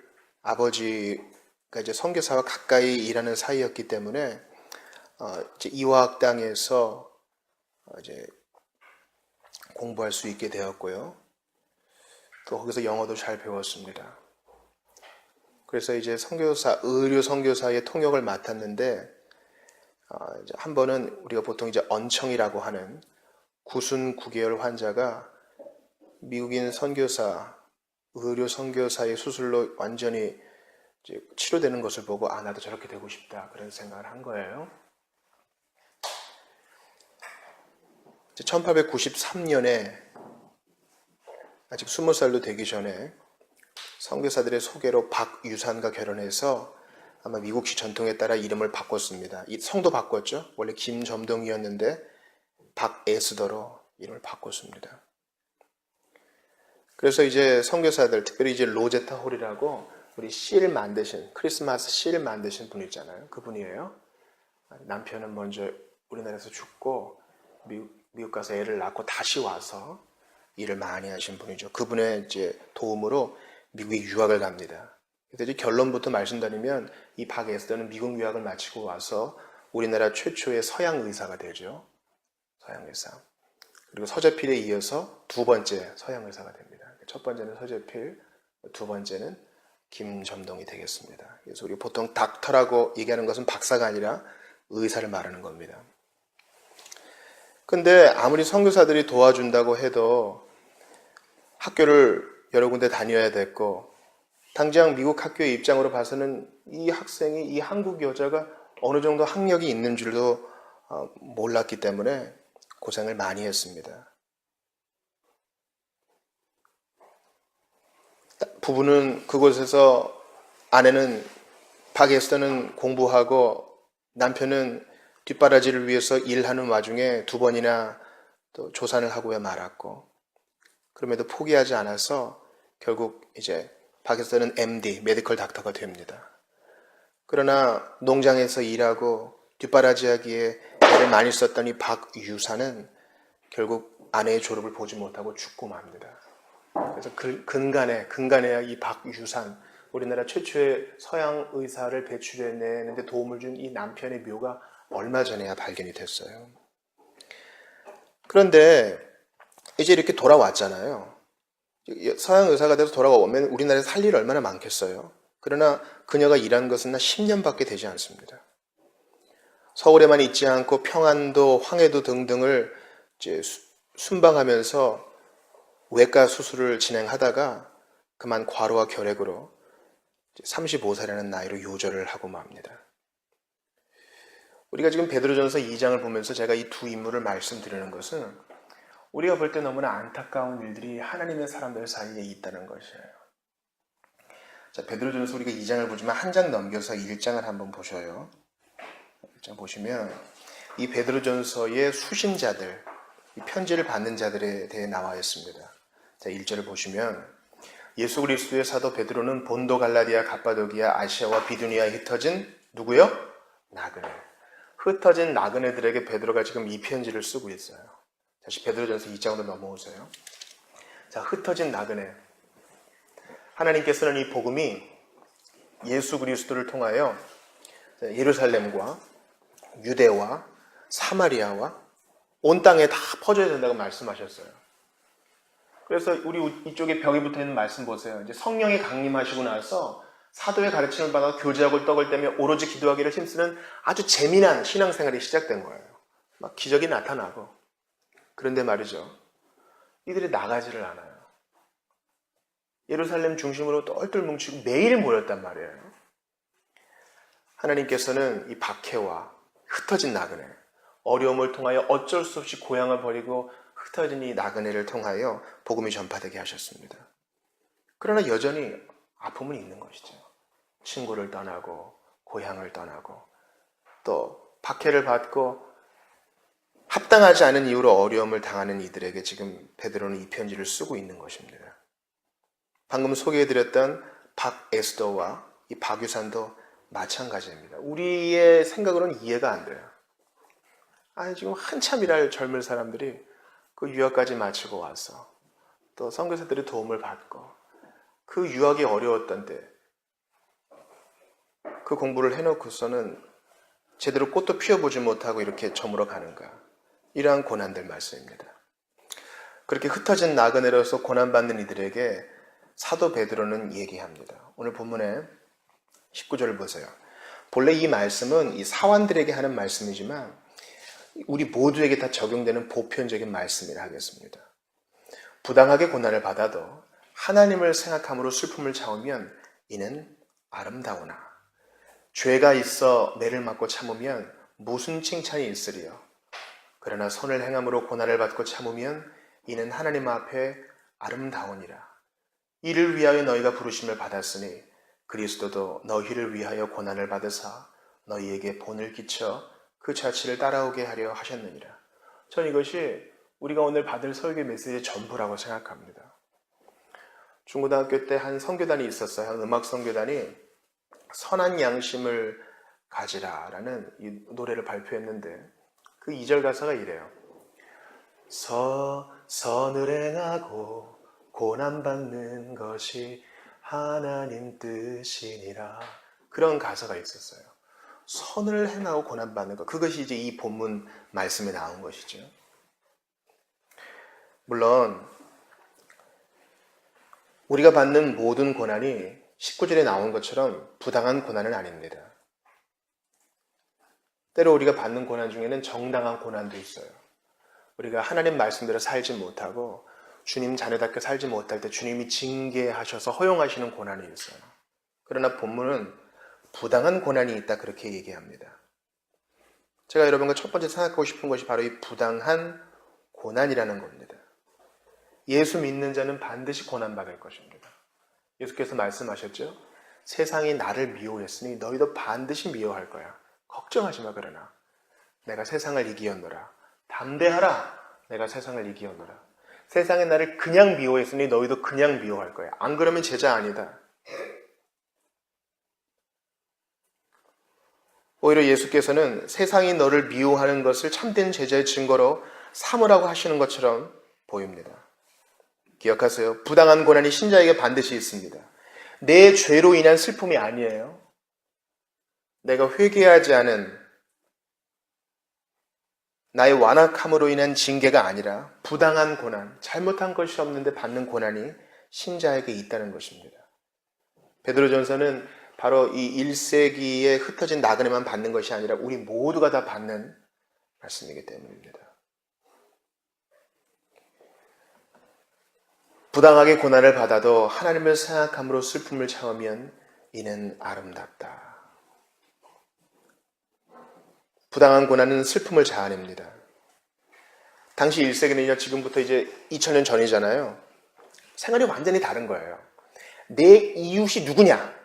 이제 선교사와 가까이 일하는 사이였기 때문에 이제 이화학당에서 이제 공부할 수 있게 되었고요. 또 거기서 영어도 잘 배웠습니다. 그래서 이제 의료 선교사의 통역을 맡았는데 이제 한 번은 우리가 보통 이제 언청이라고 하는 구순 9개월 환자가 미국인 선교사, 의료 선교사의 수술로 완전히 이제 치료되는 것을 보고 나도 저렇게 되고 싶다 그런 생각을 한 거예요. 1893년에 아직 20살도 되기 전에 선교사들의 소개로 박유산과 결혼해서 아마 미국식 전통에 따라 이름을 바꿨습니다. 이 성도 바꿨죠. 원래 김점동이었는데 박에스더로 이름을 바꿨습니다. 그래서 이제 선교사들, 특별히 이제 로제타 홀이라고 우리 크리스마스 실 만드신 분 있잖아요. 그분이에요. 남편은 먼저 우리나라에서 죽고 미국 가서 애를 낳고 다시 와서 일을 많이 하신 분이죠. 그분의 이제 도움으로 미국에 유학을 갑니다. 그래서 이제 결론부터 말씀드리면 이 박에스더는 미국 유학을 마치고 와서 우리나라 최초의 서양 의사가 되죠. 서양 의사. 그리고 서재필에 이어서 두 번째 서양 의사가 됩니다. 첫 번째는 서재필, 두 번째는 김점동이 되겠습니다. 그래서 우리 보통 닥터라고 얘기하는 것은 박사가 아니라 의사를 말하는 겁니다. 근데 아무리 선교사들이 도와준다고 해도 학교를 여러 군데 다녀야 됐고 당장 미국 학교의 입장으로 봐서는 이 한국 여자가 어느 정도 학력이 있는 줄도 몰랐기 때문에 고생을 많이 했습니다. 부부는 그곳에서 아내는 박에스더는 공부하고 남편은 뒷바라지를 위해서 일하는 와중에 두 번이나 또 조산을 하고야 말았고 그럼에도 포기하지 않아서 결국 이제 박에스더는 MD, 메디컬 닥터가 됩니다. 그러나 농장에서 일하고 뒷바라지하기에 애를 많이 썼던 이 박유산은 결국 아내의 졸업을 보지 못하고 죽고 맙니다. 그래서 근간에 이 박유산, 우리나라 최초의 서양 의사를 배출해내는데 도움을 준 이 남편의 묘가 얼마 전에야 발견이 됐어요. 그런데 이제 이렇게 돌아왔잖아요. 서양 의사가 돼서 돌아오면 우리나라에서 할 일이 얼마나 많겠어요. 그러나 그녀가 일한 것은 10년밖에 되지 않습니다. 서울에만 있지 않고 평안도, 황해도 등등을 이제 순방하면서 외과 수술을 진행하다가 그만 과로와 결핵으로 35살이라는 나이로 요절을 하고 맙니다. 우리가 지금 베드로전서 2장을 보면서 제가 이 두 인물을 말씀드리는 것은 우리가 볼 때 너무나 안타까운 일들이 하나님의 사람들 사이에 있다는 것이에요. 자, 베드로전서 우리가 2장을 보지만 한 장 넘겨서 1장을 한번 보셔요. 1장 보시면 이 베드로전서의 수신자들, 이 편지를 받는 자들에 대해 나와 있습니다. 자, 1절을 보시면 예수 그리스도의 사도 베드로는 본도, 갈라디아, 갑바도기아, 아시아와 비두니아에 흩어진 누구요? 나그네. 흩어진 나그네들에게 베드로가 지금 이 편지를 쓰고 있어요. 다시 베드로전서 2장으로 넘어오세요. 자, 흩어진 나그네. 하나님께서는 이 복음이 예수 그리스도를 통하여 예루살렘과 유대와 사마리아와 온 땅에 다 퍼져야 된다고 말씀하셨어요. 그래서 우리 이쪽에 벽에 붙어있는 말씀 보세요. 이제 성령이 강림하시고 나서 사도의 가르침을 받아 교제하고 떡을 떼며 오로지 기도하기를 힘쓰는 아주 재미난 신앙생활이 시작된 거예요. 막 기적이 나타나고. 그런데 말이죠, 이들이 나가지를 않아요. 예루살렘 중심으로 똘똘 뭉치고 매일 모였단 말이에요. 하나님께서는 이 박해와 흩어진 나그네, 어려움을 통하여 어쩔 수 없이 고향을 버리고 흩어진 이 나그네를 통하여 복음이 전파되게 하셨습니다. 그러나 여전히 아픔은 있는 것이죠. 친구를 떠나고 고향을 떠나고 또 박해를 받고 합당하지 않은 이유로 어려움을 당하는 이들에게 지금 베드로는 이 편지를 쓰고 있는 것입니다. 방금 소개해드렸던 박에스더와 이 박유산도 마찬가지입니다. 우리의 생각으로는 이해가 안 돼요. 아니, 지금 한참 일할 젊은 사람들이 그 유학까지 마치고 와서 또 선교사들의 도움을 받고 그 유학이 어려웠던 때 그 공부를 해놓고서는 제대로 꽃도 피워보지 못하고 이렇게 저물어 가는가. 이러한 고난들 말씀입니다. 그렇게 흩어진 나그네로서 고난받는 이들에게 사도 베드로는 얘기합니다. 오늘 본문에 19절을 보세요. 본래 이 말씀은 이 사환들에게 하는 말씀이지만 우리 모두에게 다 적용되는 보편적인 말씀이라 하겠습니다. 부당하게 고난을 받아도 하나님을 생각함으로 슬픔을 참으면 이는 아름다우나 죄가 있어 매를 맞고 참으면 무슨 칭찬이 있으리요. 그러나 선을 행함으로 고난을 받고 참으면 이는 하나님 앞에 아름다우니라. 이를 위하여 너희가 부르심을 받았으니 그리스도도 너희를 위하여 고난을 받으사 너희에게 본을 끼쳐 그 자취를 따라오게 하려 하셨느니라. 전 이것이 우리가 오늘 받을 설교 메시지의 전부라고 생각합니다. 중고등학교 때 한 선교단이 있었어요. 한 음악 선교단이 선한 양심을 가지라라는 이 노래를 발표했는데 그 2절 가사가 이래요. 선을 행하고 고난받는 것이 하나님 뜻이니라. 그런 가사가 있었어요. 선을 행하고 고난받는 것, 그것이 이제 이 본문 말씀에 나온 것이죠. 물론 우리가 받는 모든 고난이 19절에 나온 것처럼 부당한 고난은 아닙니다. 때로 우리가 받는 고난 중에는 정당한 고난도 있어요. 우리가 하나님 말씀대로 살지 못하고 주님 자녀답게 살지 못할 때 주님이 징계하셔서 허용하시는 고난이 있어요. 그러나 본문은 부당한 고난이 있다 그렇게 얘기합니다. 제가 여러분과 첫 번째 생각하고 싶은 것이 바로 이 부당한 고난이라는 겁니다. 예수 믿는 자는 반드시 고난받을 것입니다. 예수께서 말씀하셨죠? 세상이 나를 미워했으니 너희도 반드시 미워할 거야. 걱정하지 마. 그러나 내가 세상을 이기었노라. 담대하라. 내가 세상을 이기었노라. 세상이 나를 그냥 미워했으니 너희도 그냥 미워할 거야. 안 그러면 제자 아니다. 오히려 예수께서는 세상이 너를 미워하는 것을 참된 제자의 증거로 삼으라고 하시는 것처럼 보입니다. 기억하세요. 부당한 고난이 신자에게 반드시 있습니다. 내 죄로 인한 슬픔이 아니에요. 내가 회개하지 않은 나의 완악함으로 인한 징계가 아니라 부당한 고난, 잘못한 것이 없는데 받는 고난이 신자에게 있다는 것입니다. 베드로전서는 바로 이 1세기에 흩어진 나그네만 받는 것이 아니라 우리 모두가 다 받는 말씀이기 때문입니다. 부당하게 고난을 받아도 하나님을 생각함으로 슬픔을 참으면 이는 아름답다. 부당한 고난은 슬픔을 자아냅니다. 당시 1세기는요, 지금부터 이제 2000년 전이잖아요. 생활이 완전히 다른 거예요. 내 이웃이 누구냐?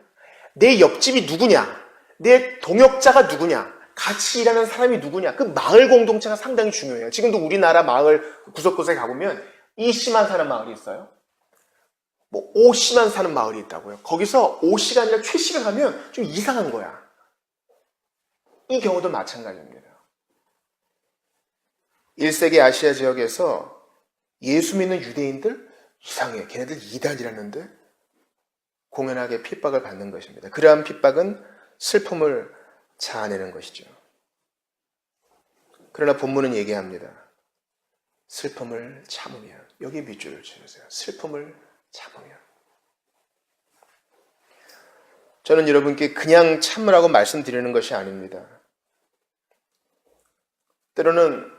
내 옆집이 누구냐? 내 동역자가 누구냐? 같이 일하는 사람이 누구냐? 그 마을 공동체가 상당히 중요해요. 지금도 우리나라 마을 구석구석에 가보면 이씨만 사는 마을이 있어요. 뭐 오씨만 사는 마을이 있다고요. 거기서 오씨가 아니라 최씨가 가면 좀 이상한 거야. 이 경우도 마찬가지입니다. 1세기 아시아 지역에서 예수 믿는 유대인들 이상해. 걔네들 이단이라는데 공연하게 핍박을 받는 것입니다. 그러한 핍박은 슬픔을 자아내는 것이죠. 그러나 본문은 얘기합니다. 슬픔을 참으면, 여기 밑줄을 치우세요. 슬픔을 참으면. 저는 여러분께 그냥 참으라고 말씀드리는 것이 아닙니다. 때로는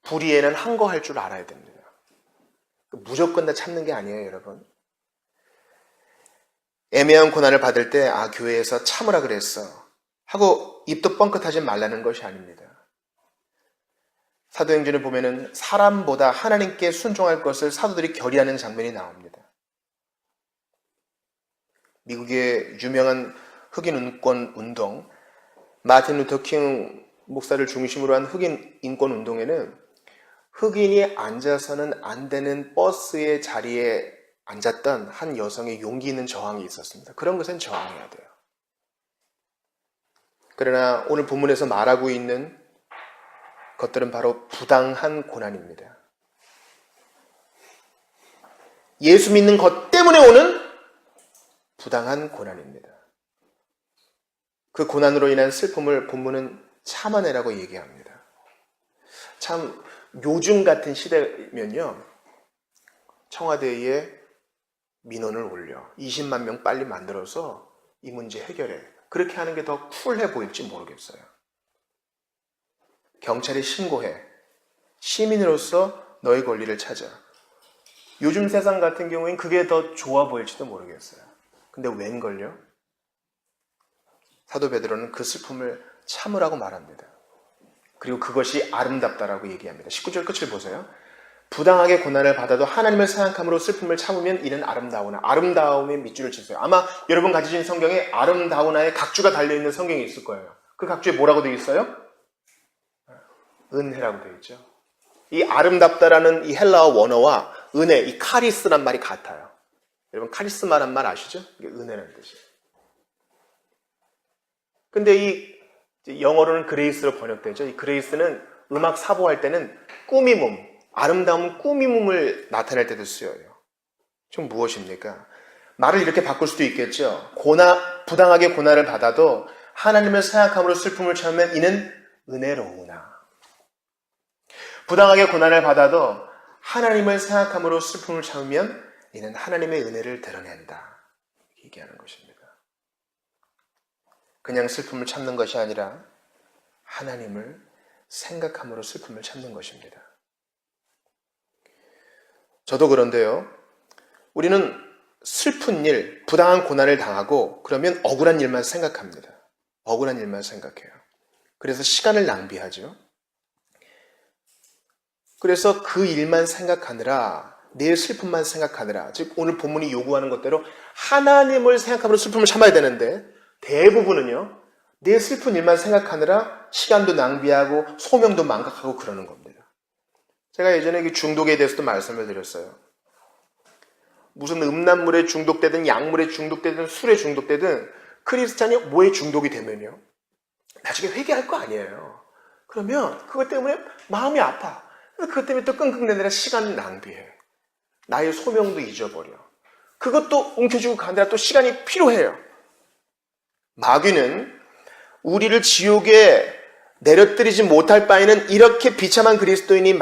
불의에는 항거할 줄 알아야 됩니다. 무조건 다 참는 게 아니에요, 여러분. 애매한 고난을 받을 때 교회에서 참으라 그랬어 하고 입도 뻥끗하지 말라는 것이 아닙니다. 사도행전을 보면은 사람보다 하나님께 순종할 것을 사도들이 결의하는 장면이 나옵니다. 미국의 유명한 흑인 인권 운동, 마틴 루터 킹 목사를 중심으로 한 흑인 인권 운동에는 흑인이 앉아서는 안 되는 버스의 자리에 앉았던 한 여성의 용기 있는 저항이 있었습니다. 그런 것은 저항해야 돼요. 그러나 오늘 본문에서 말하고 있는 것들은 바로 부당한 고난입니다. 예수 믿는 것 때문에 오는 부당한 고난입니다. 그 고난으로 인한 슬픔을 본문은 참아내라고 얘기합니다. 참 요즘 같은 시대면요, 청와대에 민원을 올려 20만 명 빨리 만들어서 이 문제 해결해. 그렇게 하는 게 더 쿨해 보일지 모르겠어요. 경찰에 신고해. 시민으로서 너의 권리를 찾아. 요즘 세상 같은 경우엔 그게 더 좋아 보일지도 모르겠어요. 근데 웬걸요? 사도 베드로는 그 슬픔을 참으라고 말합니다. 그리고 그것이 아름답다라고 얘기합니다. 19절 끝을 보세요. 부당하게 고난을 받아도 하나님을 생각함으로 슬픔을 참으면 이는 아름다우나. 아름다움의 밑줄을 치세요. 아마 여러분 가지신 성경에 아름다우나의 각주가 달려있는 성경이 있을 거예요. 그 각주에 뭐라고 되어 있어요? 은혜라고 되어 있죠. 이 아름답다라는 이 헬라어 원어와 은혜, 이 카리스란 말이 같아요. 여러분 카리스마란 말 아시죠? 이게 은혜라는 뜻이에요. 근데 이 영어로는 그레이스로 번역되죠. 이 그레이스는 음악 사보할 때는 꾸미몸, 아름다운 꾸미몸을 나타낼 때도 쓰여요. 좀 무엇입니까? 말을 이렇게 바꿀 수도 있겠죠. 부당하게 고난을 받아도 하나님을 생각함으로 슬픔을 참으면 이는 은혜로우나. 부당하게 고난을 받아도 하나님을 생각함으로 슬픔을 참으면 이는 하나님의 은혜를 드러낸다. 얘기하는 것입니다. 그냥 슬픔을 참는 것이 아니라 하나님을 생각함으로 슬픔을 참는 것입니다. 저도 그런데요, 우리는 슬픈 일, 부당한 고난을 당하고 그러면 억울한 일만 생각합니다. 억울한 일만 생각해요. 그래서 시간을 낭비하죠. 그래서 그 일만 생각하느라, 내 슬픔만 생각하느라, 즉 오늘 본문이 요구하는 것대로 하나님을 생각함으로 슬픔을 참아야 되는데 대부분은요, 내 슬픈 일만 생각하느라 시간도 낭비하고 소명도 망각하고 그러는 겁니다. 제가 예전에 중독에 대해서도 말씀을 드렸어요. 무슨 음란물에 중독되든 약물에 중독되든 술에 중독되든 크리스찬이 뭐에 중독이 되면요, 나중에 회개할 거 아니에요. 그러면 그것 때문에 마음이 아파. 그것 때문에 또 끙끙대느라 시간 낭비해. 나의 소명도 잊어버려. 그것도 움켜쥐고 가느라 또 시간이 필요해요. 마귀는 우리를 지옥에 내려뜨리지 못할 바에는 이렇게 비참한 그리스도인으로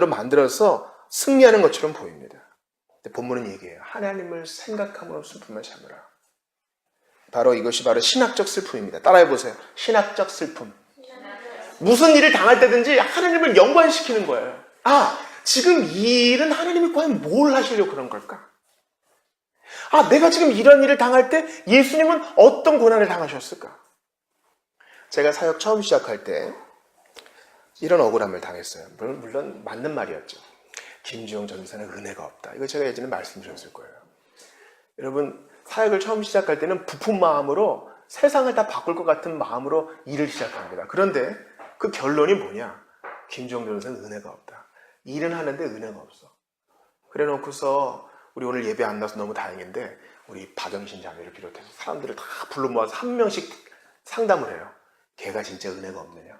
만들어서 승리하는 것처럼 보입니다. 근데 본문은 얘기해요. 하나님을 생각함으로 슬픔을 참으라. 바로 이것이 바로 신학적 슬픔입니다. 따라해보세요. 신학적 슬픔. 무슨 일을 당할 때든지 하나님을 연관시키는 거예요. 지금 이 일은 하나님이 과연 뭘 하시려고 그런 걸까? 내가 지금 이런 일을 당할 때 예수님은 어떤 고난을 당하셨을까? 제가 사역 처음 시작할 때 이런 억울함을 당했어요. 물론 맞는 말이었죠. 김주영 전도사는 은혜가 없다. 이거 제가 예전에 말씀드렸을 거예요. 여러분, 사역을 처음 시작할 때는 부푼 마음으로 세상을 다 바꿀 것 같은 마음으로 일을 시작합니다. 그런데 그 결론이 뭐냐? 김주영 전도사는 은혜가 없다. 일은 하는데 은혜가 없어. 그래 놓고서 우리 오늘 예배 안 나서 너무 다행인데 우리 박영신 자매를 비롯해서 사람들을 다 불러 모아서 한 명씩 상담을 해요. 걔가 진짜 은혜가 없느냐.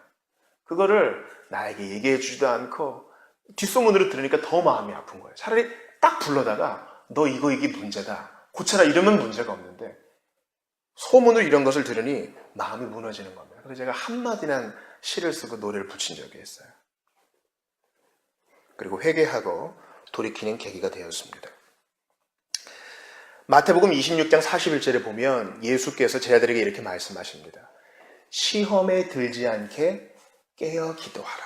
그거를 나에게 얘기해 주지도 않고 뒷소문으로 들으니까 더 마음이 아픈 거예요. 차라리 딱 불러다가 너 이게 문제다. 고쳐라 이러면 문제가 없는데 소문으로 이런 것을 들으니 마음이 무너지는 겁니다. 그래서 제가 한마디는 시를 쓰고 노래를 붙인 적이 있어요. 그리고 회개하고 돌이키는 계기가 되었습니다. 마태복음 26장 41절에 보면 예수께서 제자들에게 이렇게 말씀하십니다. 시험에 들지 않게 깨어 기도하라.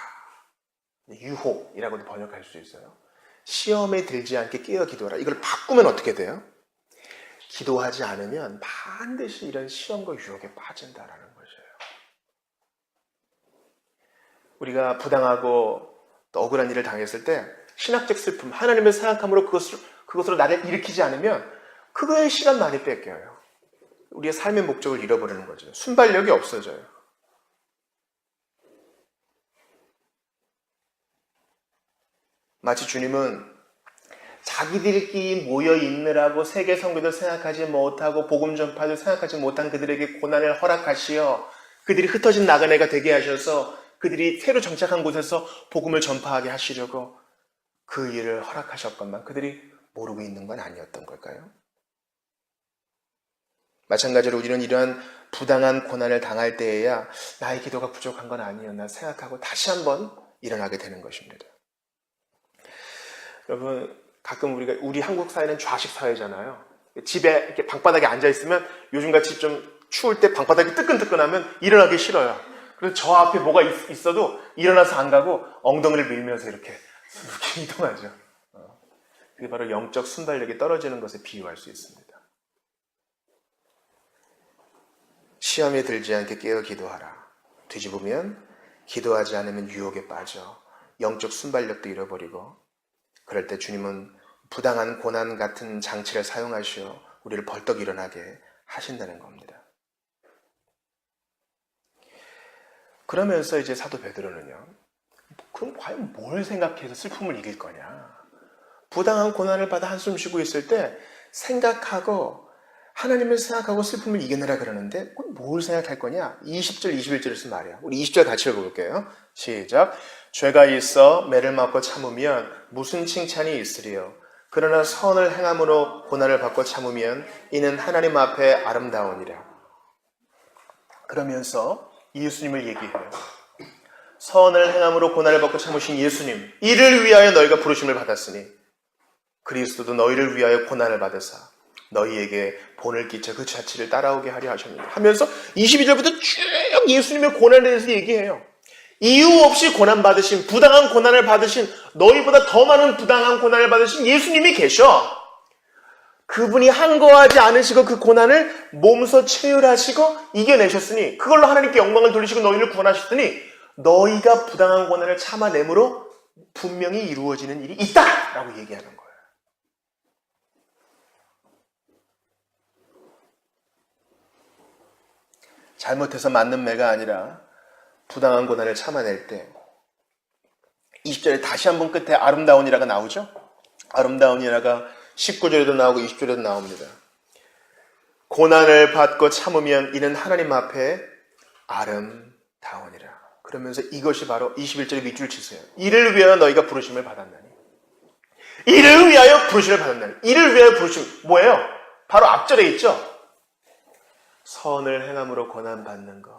유혹이라고도 번역할 수 있어요. 시험에 들지 않게 깨어 기도하라. 이걸 바꾸면 어떻게 돼요? 기도하지 않으면 반드시 이런 시험과 유혹에 빠진다라는 것이에요. 우리가 부당하고 또 억울한 일을 당했을 때 신학적 슬픔, 하나님을 생각함으로 그것으로 나를 일으키지 않으면 그거에 시간 많이 뺏겨요. 우리의 삶의 목적을 잃어버리는 거죠. 순발력이 없어져요. 마치 주님은 자기들끼리 모여 있느라고 세계 선교도 생각하지 못하고 복음 전파도 생각하지 못한 그들에게 고난을 허락하시어 그들이 흩어진 나그네가 되게 하셔서 그들이 새로 정착한 곳에서 복음을 전파하게 하시려고 그 일을 허락하셨건만 그들이 모르고 있는 건 아니었던 걸까요? 마찬가지로 우리는 이러한 부당한 고난을 당할 때에야 나의 기도가 부족한 건 아니었나 생각하고 다시 한번 일어나게 되는 것입니다. 여러분, 가끔 우리 한국 사회는 좌식 사회잖아요. 집에 이렇게 방바닥에 앉아 있으면 요즘같이 좀 추울 때 방바닥이 뜨끈뜨끈하면 일어나기 싫어요. 그래서 저 앞에 뭐가 있어도 일어나서 안 가고 엉덩이를 밀면서 이렇게 이동하죠. 그게 바로 영적 순발력이 떨어지는 것에 비유할 수 있습니다. 시험에 들지 않게 깨어 기도하라. 뒤집으면 기도하지 않으면 유혹에 빠져 영적 순발력도 잃어버리고 그럴 때 주님은 부당한 고난 같은 장치를 사용하시어 우리를 벌떡 일어나게 하신다는 겁니다. 그러면서 이제 사도 베드로는요. 그럼 과연 뭘 생각해서 슬픔을 이길 거냐? 부당한 고난을 받아 한숨 쉬고 있을 때 생각하고 하나님을 생각하고 슬픔을 이겨내라 그러는데 뭘 생각할 거냐? 20절, 21절에서 말이야. 우리 20절 같이 읽어볼게요. 시작. 죄가 있어 매를 맞고 참으면 무슨 칭찬이 있으리요? 그러나 선을 행함으로 고난을 받고 참으면 이는 하나님 앞에 아름다우니라. 그러면서 예수님을 얘기해요. 선을 행함으로 고난을 받고 참으신 예수님, 이를 위하여 너희가 부르심을 받았으니 그리스도도 너희를 위하여 고난을 받으사 너희에게 본을 끼쳐 그 자취를 따라오게 하려 하셨느니라 하면서 22절부터 쭉 예수님의 고난에 대해서 얘기해요. 이유 없이 고난받으신, 부당한 고난을 받으신, 너희보다 더 많은 부당한 고난을 받으신 예수님이 계셔. 그분이 항거하지 않으시고 그 고난을 몸소 체휼하시고 이겨내셨으니 그걸로 하나님께 영광을 돌리시고 너희를 구원하셨으니 너희가 부당한 고난을 참아내므로 분명히 이루어지는 일이 있다라고 얘기하는 거예요. 잘못해서 맞는 매가 아니라 부당한 고난을 참아낼 때 20절에 다시 한번 끝에 아름다운이라가 나오죠. 아름다운이라가 19절에도 나오고 20절에도 나옵니다. 고난을 받고 참으면 이는 하나님 앞에 아름다우니라. 그러면서 이것이 바로 21절에 밑줄 치세요. 이를 위하여 너희가 부르심을 받았나니. 이를 위하여 부르심을 받았나니. 이를 위하여 부르심 뭐예요? 바로 앞절에 있죠. 선을 행함으로 고난받는 것,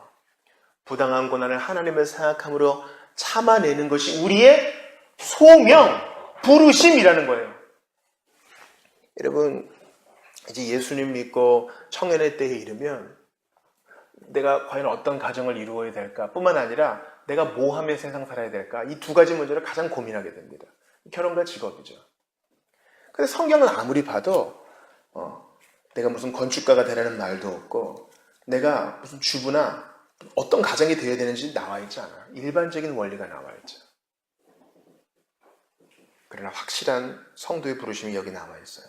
부당한 고난을 하나님을 생각함으로 참아내는 것이 우리의 소명, 부르심이라는 거예요. 여러분, 이제 예수님 믿고 청년의 때에 이르면 내가 과연 어떤 가정을 이루어야 될까 뿐만 아니라 내가 뭐 하며 세상 살아야 될까, 이 두 가지 문제를 가장 고민하게 됩니다. 결혼과 직업이죠. 근데 성경은 아무리 봐도 내가 무슨 건축가가 되라는 말도 없고 내가 무슨 주부나 어떤 가정이 되어야 되는지 나와 있지 않아. 일반적인 원리가 나와 있죠. 그러나 확실한 성도의 부르심이 여기 나와 있어요.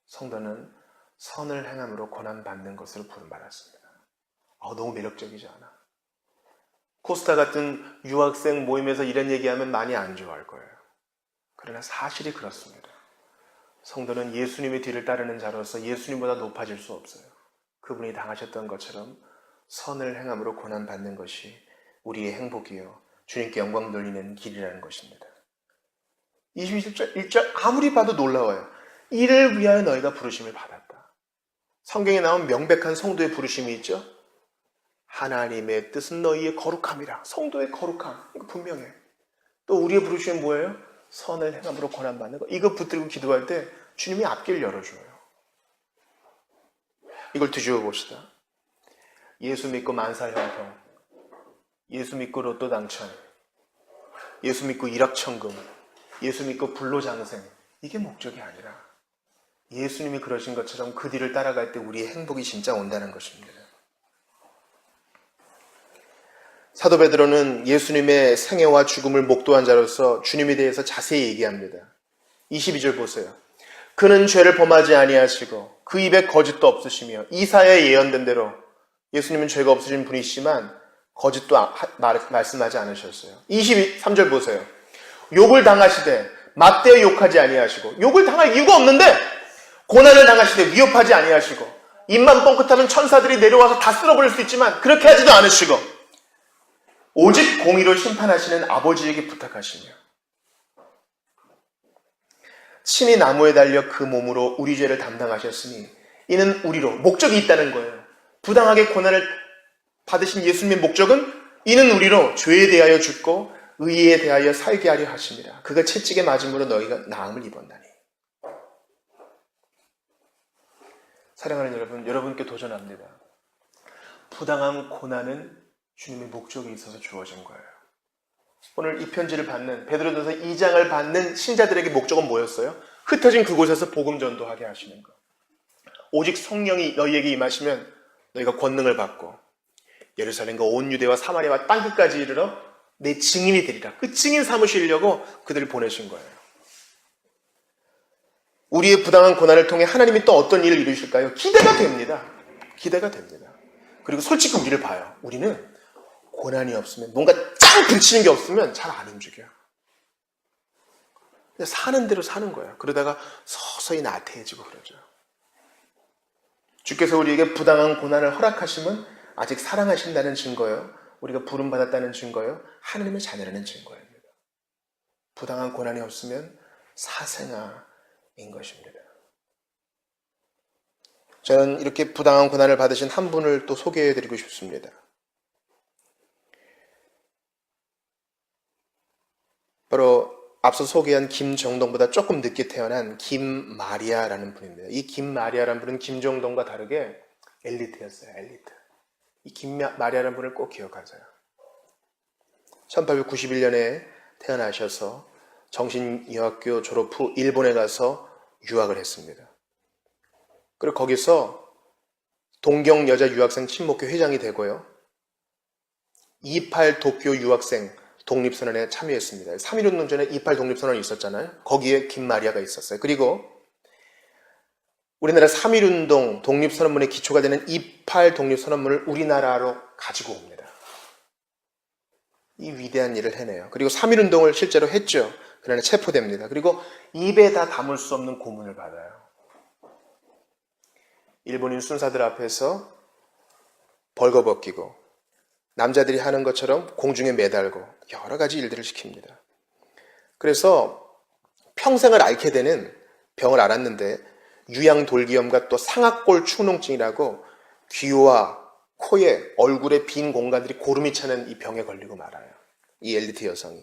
성도는 선을 행함으로 고난받는 것으로 부름받았습니다. 너무 매력적이지 않아? 코스타 같은 유학생 모임에서 이런 얘기하면 많이 안 좋아할 거예요. 그러나 사실이 그렇습니다. 성도는 예수님의 뒤를 따르는 자로서 예수님보다 높아질 수 없어요. 그분이 당하셨던 것처럼 선을 행함으로 고난받는 것이 우리의 행복이요 주님께 영광 돌리는 길이라는 것입니다. 21절 1절 아무리 봐도 놀라워요. 이를 위하여 너희가 부르심을 받았다. 성경에 나온 명백한 성도의 부르심이 있죠. 하나님의 뜻은 너희의 거룩함이라. 성도의 거룩함, 이거 분명해. 또 우리의 부르심은 뭐예요? 선을 행함으로 고난받는 것. 이거 붙들고 기도할 때 주님이 앞길 열어줘요. 이걸 뒤집어 봅시다. 예수 믿고 만사 형통, 예수 믿고 로또 당첨, 예수 믿고 일확천금, 예수 믿고 불로장생, 이게 목적이 아니라 예수님이 그러신 것처럼 그 뒤를 따라갈 때 우리의 행복이 진짜 온다는 것입니다. 사도 베드로는 예수님의 생애와 죽음을 목도한 자로서 주님에 대해서 자세히 얘기합니다. 22절 보세요. 그는 죄를 범하지 아니하시고 그 입에 거짓도 없으시며 이사야에 예언된 대로 예수님은 죄가 없으신 분이시지만 거짓도 말씀하지 않으셨어요. 23절 보세요. 욕을 당하시되 맞대어 욕하지 아니하시고, 욕을 당할 이유가 없는데 고난을 당하시되 위협하지 아니하시고, 입만 뻥끗하면 천사들이 내려와서 다 쓸어버릴 수 있지만 그렇게 하지도 않으시고, 오직 공의로 심판하시는 아버지에게 부탁하시며 친히 나무에 달려 그 몸으로 우리 죄를 담당하셨으니 이는 우리로 목적이 있다는 거예요. 부당하게 고난을 받으신 예수님의 목적은 이는 우리로 죄에 대하여 죽고 의에 대하여 살게 하려 하십니다. 그가 채찍에 맞음으로 너희가 나음을 입었나니. 사랑하는 여러분, 여러분께 도전합니다. 부당한 고난은 주님의 목적이 있어서 주어진 거예요. 오늘 이 편지를 받는, 베드로전서 2장을 받는 신자들에게 목적은 뭐였어요? 흩어진 그곳에서 복음 전도하게 하시는 것. 오직 성령이 너희에게 임하시면 너희가 권능을 받고 예루살렘과 온 유대와 사마리아와 땅끝까지 이르러 내 증인이 되리라. 그 증인 삼으시려고 그들을 보내신 거예요. 우리의 부당한 고난을 통해 하나님이 또 어떤 일을 이루실까요? 기대가 됩니다. 기대가 됩니다. 그리고 솔직히 우리를 봐요. 우리는 고난이 없으면, 뭔가 짱 부딪히는 게 없으면 잘 안 움직여요. 그냥 사는 대로 사는 거예요. 그러다가 서서히 나태해지고 그러죠. 주께서 우리에게 부당한 고난을 허락하시면 아직 사랑하신다는 증거예요. 우리가 부름받았다는 증거예요. 하나님의 자녀라는 증거입니다. 부당한 고난이 없으면 사생아인 것입니다. 저는 이렇게 부당한 고난을 받으신 한 분을 또 소개해드리고 싶습니다. 바로 앞서 소개한 김정동보다 조금 늦게 태어난 김마리아라는 분입니다. 이 김마리아라는 분은 김정동과 다르게 엘리트였어요. 엘리트. 이 김마리아라는 분을 꼭 기억하세요. 1891년에 태어나셔서 정신여학교 졸업 후 일본에 가서 유학을 했습니다. 그리고 거기서 동경 여자 유학생 친목회 회장이 되고요. 28 도쿄 유학생 독립선언에 참여했습니다. 3.1운동 전에 28 독립선언이 있었잖아요. 거기에 김마리아가 있었어요. 그리고 우리나라 3.1운동 독립선언문의 기초가 되는 28 독립선언문을 우리나라로 가지고 옵니다. 이 위대한 일을 해내요. 그리고 3.1운동을 실제로 했죠. 그러나 체포됩니다. 그리고 입에 다 담을 수 없는 고문을 받아요. 일본인 순사들 앞에서 벌거벗기고 남자들이 하는 것처럼 공중에 매달고 여러 가지 일들을 시킵니다. 그래서 평생을 앓게 되는 병을 앓았는데 유양돌기염과 또 상악골 축농증이라고 귀와 코에 얼굴에 빈 공간들이 고름이 차는 이 병에 걸리고 말아요. 이 엘리트 여성이.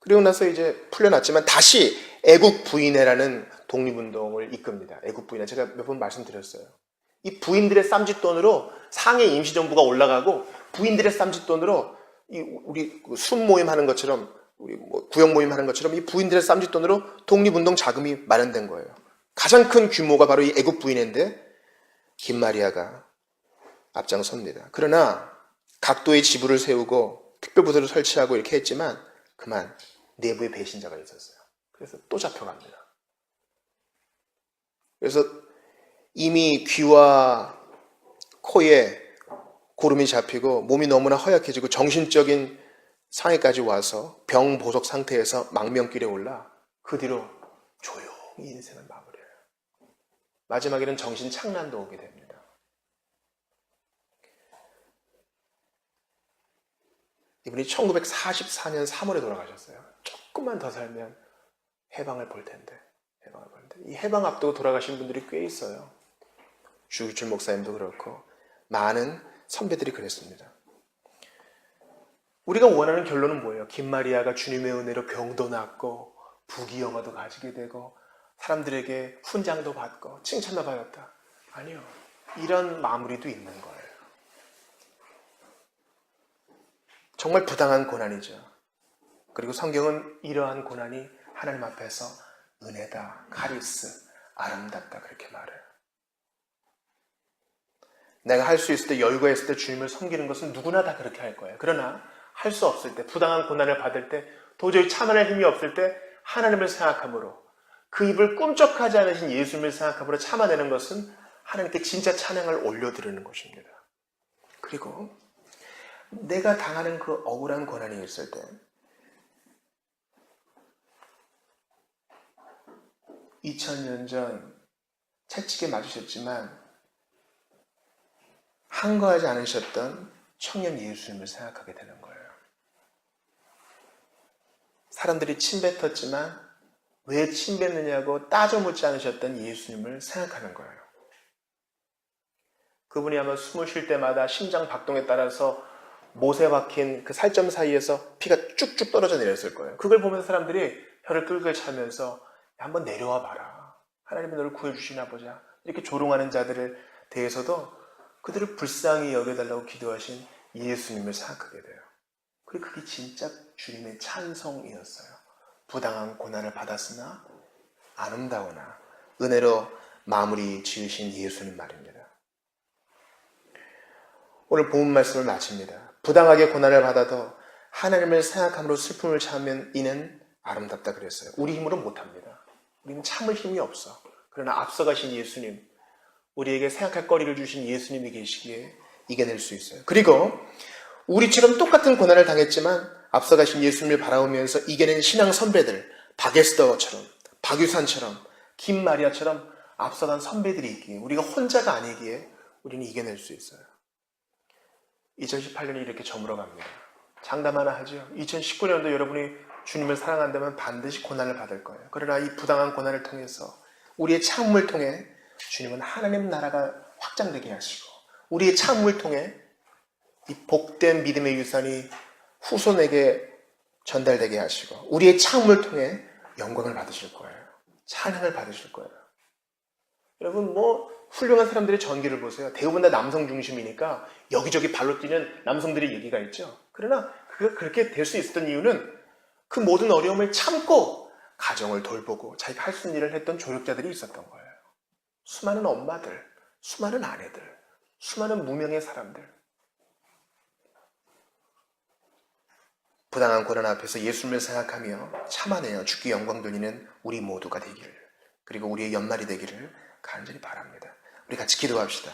그리고 나서 이제 풀려났지만 다시 애국 부인회라는 독립운동을 이끕니다. 애국 부인회. 제가 몇 번 말씀드렸어요. 이 부인들의 쌈짓돈으로 상해 임시정부가 올라가고 부인들의 쌈짓돈으로 우리 순 모임 하는 것처럼 우리 구역 모임 하는 것처럼 이 부인들의 쌈짓돈으로 독립운동 자금이 마련된 거예요. 가장 큰 규모가 바로 이 애국 부인회인데 김마리아가 앞장섭니다. 그러나 각도의 지부를 세우고 특별부대를 설치하고 이렇게 했지만 그만 내부에 배신자가 있었어요. 그래서 또 잡혀갑니다. 그래서 이미 귀와 코에 고름이 잡히고 몸이 너무나 허약해지고 정신적인 상해까지 와서 병보석 상태에서 망명길에 올라 그 뒤로 조용히 인생을 마무리해요. 마지막에는 정신 착란도 오게 됩니다. 이분이 1944년 3월에 돌아가셨어요. 조금만 더 살면 해방을 볼 텐데. 이 해방 앞두고 돌아가신 분들이 꽤 있어요. 주기철 목사님도 그렇고 많은 선배들이 그랬습니다. 우리가 원하는 결론은 뭐예요? 김마리아가 주님의 은혜로 병도 낫고 부귀영화도 가지게 되고 사람들에게 훈장도 받고 칭찬도 받았다. 아니요. 이런 마무리도 있는 거예요. 정말 부당한 고난이죠. 그리고 성경은 이러한 고난이 하나님 앞에서 은혜다, 카리스, 아름답다 그렇게 말해요. 내가 할 수 있을 때 여유가 있을 때 주님을 섬기는 것은 누구나 다 그렇게 할 거예요. 그러나 할 수 없을 때, 부당한 고난을 받을 때, 도저히 참아낼 힘이 없을 때 하나님을 생각함으로 그 입을 꿈쩍하지 않으신 예수님을 생각함으로 참아내는 것은 하나님께 진짜 찬양을 올려드리는 것입니다. 그리고 내가 당하는 그 억울한 고난이 있을 때 2000년 전 채찍에 맞으셨지만 항거하지 않으셨던 청년 예수님을 생각하게 되는 거예요. 사람들이 침뱉었지만 왜 침뱉느냐고 따져 묻지 않으셨던 예수님을 생각하는 거예요. 그분이 아마 숨을 쉴 때마다 심장 박동에 따라서 못에 박힌 그 살점 사이에서 피가 쭉쭉 떨어져 내렸을 거예요. 그걸 보면서 사람들이 혀를 끌끌 차면서 한번 내려와 봐라. 하나님이 너를 구해주시나 보자. 이렇게 조롱하는 자들에 대해서도 그들을 불쌍히 여겨달라고 기도하신 예수님을 생각하게 돼요. 그리고 그게 진짜 주님의 찬송이었어요. 부당한 고난을 받았으나 아름다우나 은혜로 마무리 지으신 예수님 말입니다. 오늘 본문 말씀을 마칩니다. 부당하게 고난을 받아도 하나님을 생각함으로 슬픔을 참으면 이는 아름답다 그랬어요. 우리 힘으로 못합니다. 우리는 참을 힘이 없어. 그러나 앞서가신 예수님, 우리에게 생각할 거리를 주신 예수님이 계시기에 이겨낼 수 있어요. 그리고 우리처럼 똑같은 고난을 당했지만 앞서가신 예수님을 바라보면서 이겨낸 신앙 선배들, 박에스더처럼, 박유산처럼, 김마리아처럼 앞서간 선배들이 있기에 우리가 혼자가 아니기에 우리는 이겨낼 수 있어요. 2018년이 이렇게 저물어갑니다. 장담 하나 하죠. 2019년도 여러분이 주님을 사랑한다면 반드시 고난을 받을 거예요. 그러나 이 부당한 고난을 통해서 우리의 참음을 통해 주님은 하나님 나라가 확장되게 하시고 우리의 참음을 통해 이 복된 믿음의 유산이 후손에게 전달되게 하시고 우리의 참음을 통해 영광을 받으실 거예요. 찬양을 받으실 거예요. 여러분 훌륭한 사람들의 전기를 보세요. 대부분 다 남성 중심이니까 여기저기 발로 뛰는 남성들의 얘기가 있죠. 그러나 그가 그렇게 될 수 있었던 이유는 그 모든 어려움을 참고 가정을 돌보고 자기가 할 수 있는 일을 했던 조력자들이 있었던 거예요. 수많은 엄마들, 수많은 아내들, 수많은 무명의 사람들. 부당한 고난 앞에서 예수님을 생각하며 참아내어 주께 영광 돌리는 우리 모두가 되기를, 그리고 우리의 연말이 되기를 간절히 바랍니다. 우리 같이 기도합시다.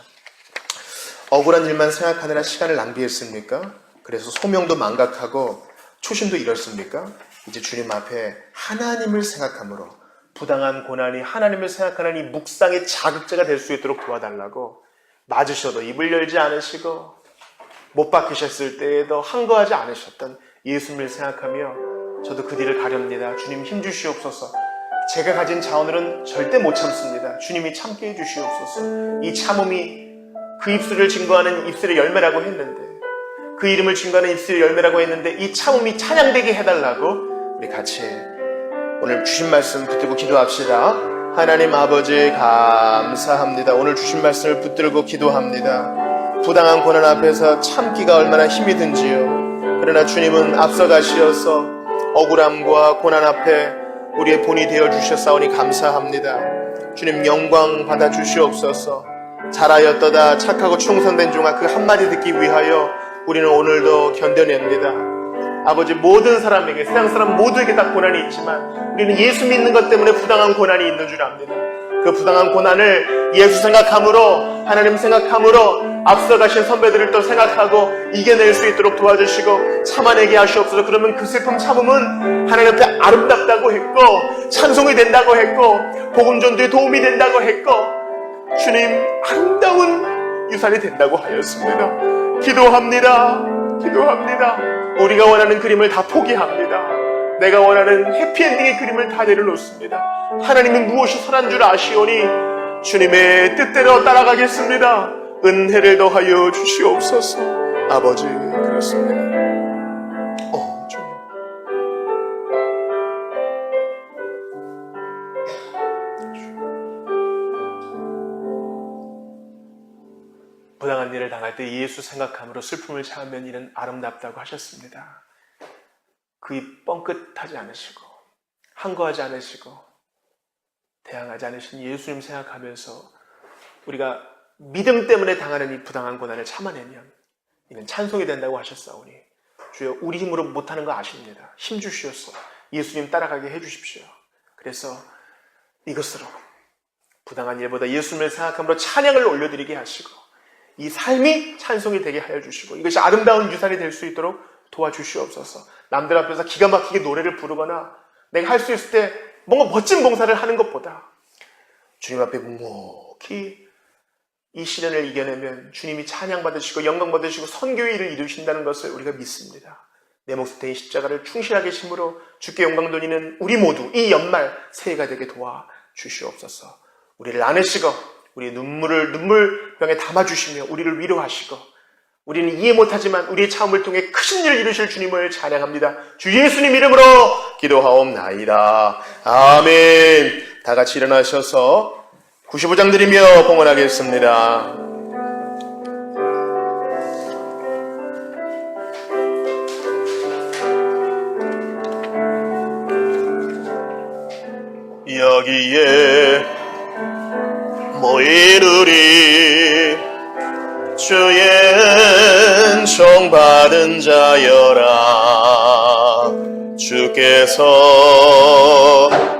억울한 일만 생각하느라 시간을 낭비했습니까? 그래서 소명도 망각하고 초심도 잃었습니까? 이제 주님 앞에 하나님을 생각함으로 부당한 고난이 하나님을 생각하는 이 묵상의 자극제가 될 수 있도록 도와달라고, 맞으셔도 입을 열지 않으시고 못 박히셨을 때에도 항거하지 않으셨던 예수님을 생각하며 저도 그 뒤를 가렵니다. 주님 힘 주시옵소서. 제가 가진 자원으로는 절대 못 참습니다. 주님이 참게 해주시옵소서. 이 참음이 그 입술을 증거하는 입술의 열매라고 했는데, 그 이름을 증거하는 입술의 열매라고 했는데 이 참음이 찬양되게 해달라고 우리 같이 오늘 주신 말씀 붙들고 기도합시다. 하나님 아버지 감사합니다. 오늘 주신 말씀을 붙들고 기도합니다. 부당한 고난 앞에서 참기가 얼마나 힘이 든지요. 그러나 주님은 앞서가시어서 억울함과 고난 앞에 우리의 본이 되어주셨사오니 감사합니다. 주님 영광 받아주시옵소서. 잘하였도다 착하고 충성된 종아, 그 한마디 듣기 위하여 우리는 오늘도 견뎌냅니다. 아버지, 모든 사람에게, 세상 사람 모두에게 다 고난이 있지만 우리는 예수 믿는 것 때문에 부당한 고난이 있는 줄 압니다. 그 부당한 고난을 예수 생각함으로, 하나님 생각함으로 앞서가신 선배들을 또 생각하고 이겨낼 수 있도록 도와주시고 참아내게 하시옵소서. 그러면 그 슬픔 참음은 하나님 앞에 아름답다고 했고 찬송이 된다고 했고 복음 전도에 도움이 된다고 했고 주님 아름다운 유산이 된다고 하였습니다. 기도합니다. 우리가 원하는 그림을 다 포기합니다. 내가 원하는 해피엔딩의 그림을 다 내려놓습니다. 하나님이 무엇이 선한 줄 아시오니 주님의 뜻대로 따라가겠습니다. 은혜를 더하여 주시옵소서. 아버지, 그렇습니다. 주님. 부당한 일을 당할 때 예수 생각함으로 슬픔을 참으면 이는 아름답다고 하셨습니다. 그 입 뻥끗하지 않으시고 항거하지 않으시고 대항하지 않으신 예수님 생각하면서 우리가 믿음 때문에 당하는 이 부당한 고난을 참아내면 이는 찬송이 된다고 하셨사오니 주여, 우리 힘으로 못하는 거 아십니다. 힘 주시옵소서. 예수님 따라가게 해주십시오. 그래서 이것으로 부당한 일보다 예수님을 생각함으로 찬양을 올려드리게 하시고 이 삶이 찬송이 되게 하여 주시고 이것이 아름다운 유산이 될 수 있도록 도와주시옵소서. 남들 앞에서 기가 막히게 노래를 부르거나 내가 할 수 있을 때 뭔가 멋진 봉사를 하는 것보다 주님 앞에 묵묵히 이 시련을 이겨내면 주님이 찬양받으시고 영광받으시고 선교의 일을 이루신다는 것을 우리가 믿습니다. 내 몫이 된 십자가를 충실하게 심으로 주께 영광 돌리는 우리 모두 이 연말 새해가 되게 도와주시옵소서. 우리를 안으시고 우리의 눈물병에 담아주시며 우리를 위로하시고 우리는 이해 못하지만 우리의 참음을 통해 크신 일을 이루실 주님을 찬양합니다. 주 예수님 이름으로 기도하옵나이다. 아멘. 다 같이 일어나셔서 95장 드리며 봉헌하겠습니다. 여기에 모인 우리 주의 은총 받은 자여라. 주께서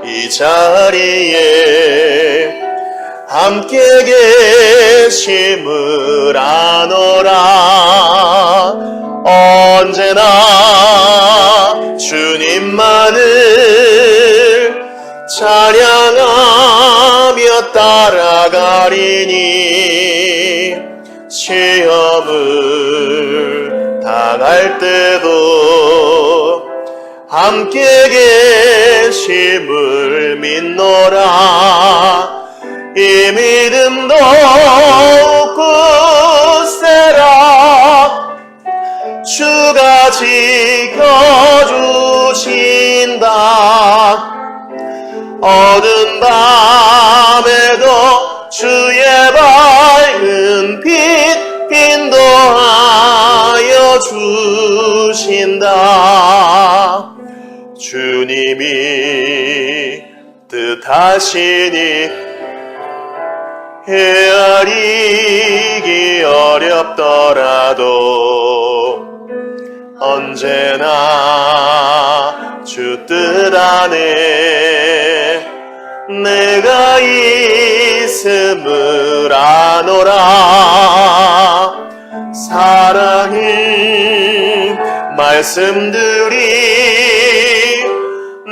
이 자리에 함께 계심을 아노라. 언제나 주님만을 찬양하며 따라가리니 시험을 당할 때도 함께 계심을 믿노라. 이 믿음 더욱 굳세라. 주가 지켜주신다. 어두운 밤에도 주의 밝은 빛 인도하여 주신다. 주님이 뜻하시니 헤아리기 어렵더라도 언제나 주 뜻 안에 내가 있음을 아노라. 사랑의 말씀들이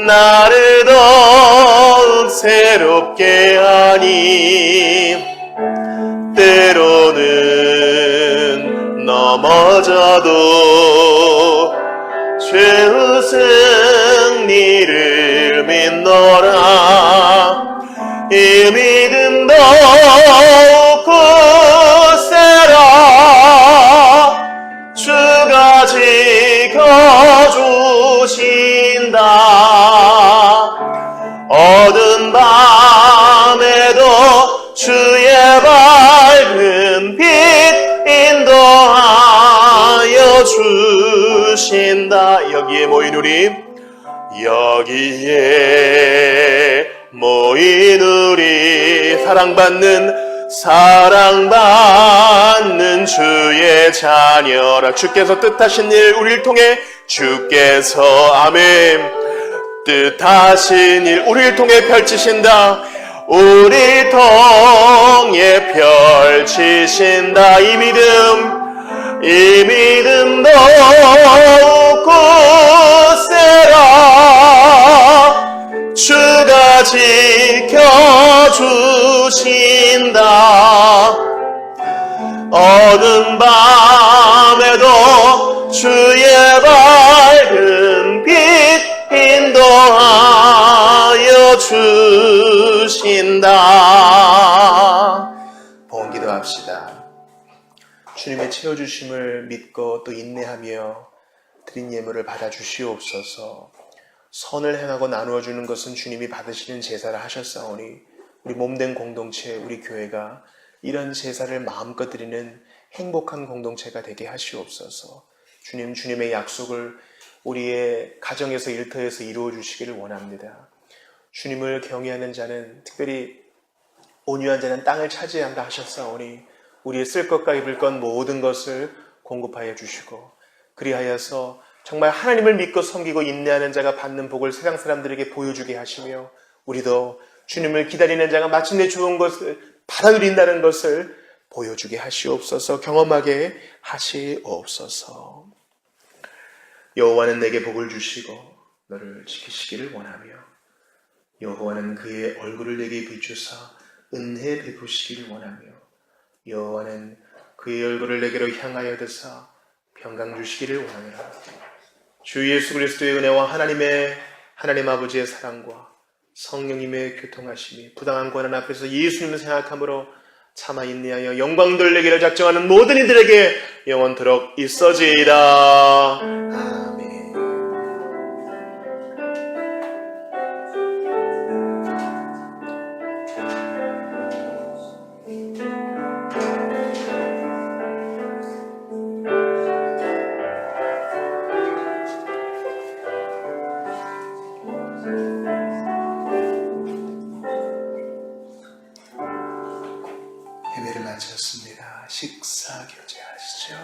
나를 더욱 새롭게 하니 때로는 넘어져도 죄의 승리를 믿노라. 이 믿음 더욱 굳세라. 주가 지켜주신다. 어두운 밤에도 주의 밝은 빛 인도하여 주신다. 여기에 모인 우리, 여기에 모인 우리, 사랑받는 사랑받는 주의 자녀라. 주께서 뜻하신 일 우리를 통해 주께서 아멘 뜻하신 일 우리를 통해 펼치신다. 우리를 통해 펼치신다. 이 믿음 더욱 굳세라. 주가 지켜주신다. 어두운 밤에도 주의 밝은 빛 인도하여 주신다. 봉헌 기도합시다. 주님의 채워주심을 믿고 또 인내하며 드린 예물을 받아 주시옵소서. 선을 행하고 나누어 주는 것은 주님이 받으시는 제사를 하셨사오니 우리 몸된 공동체, 우리 교회가 이런 제사를 마음껏 드리는 행복한 공동체가 되게 하시옵소서. 주님, 주님의 약속을 우리의 가정에서 일터에서 이루어 주시기를 원합니다. 주님을 경외하는 자는, 특별히 온유한 자는 땅을 차지한다 하셨사오니 우리의 쓸 것과 입을 것 모든 것을 공급하여 주시고, 그리하여서 정말 하나님을 믿고 섬기고 인내하는 자가 받는 복을 세상 사람들에게 보여주게 하시며, 우리도 주님을 기다리는 자가 마침내 좋은 것을 받아들인다는 것을 보여주게 하시옵소서. 경험하게 하시옵소서. 여호와는 내게 복을 주시고 너를 지키시기를 원하며, 여호와는 그의 얼굴을 내게 비추사 은혜 베푸시기를 원하며, 여호와는 그의 얼굴을 내게로 향하여 드사 평강 주시기를 원하노라. 주 예수 그리스도의 은혜와 하나님 아버지의 사랑과 성령님의 교통하심이 부당한 고난 앞에서 예수님을 생각함으로 참아 인내하여 영광 돌리기를 작정하는 모든 이들에게 영원토록 있어지이다. 아멘. 예배를 마쳤습니다. 식사 교제하시죠.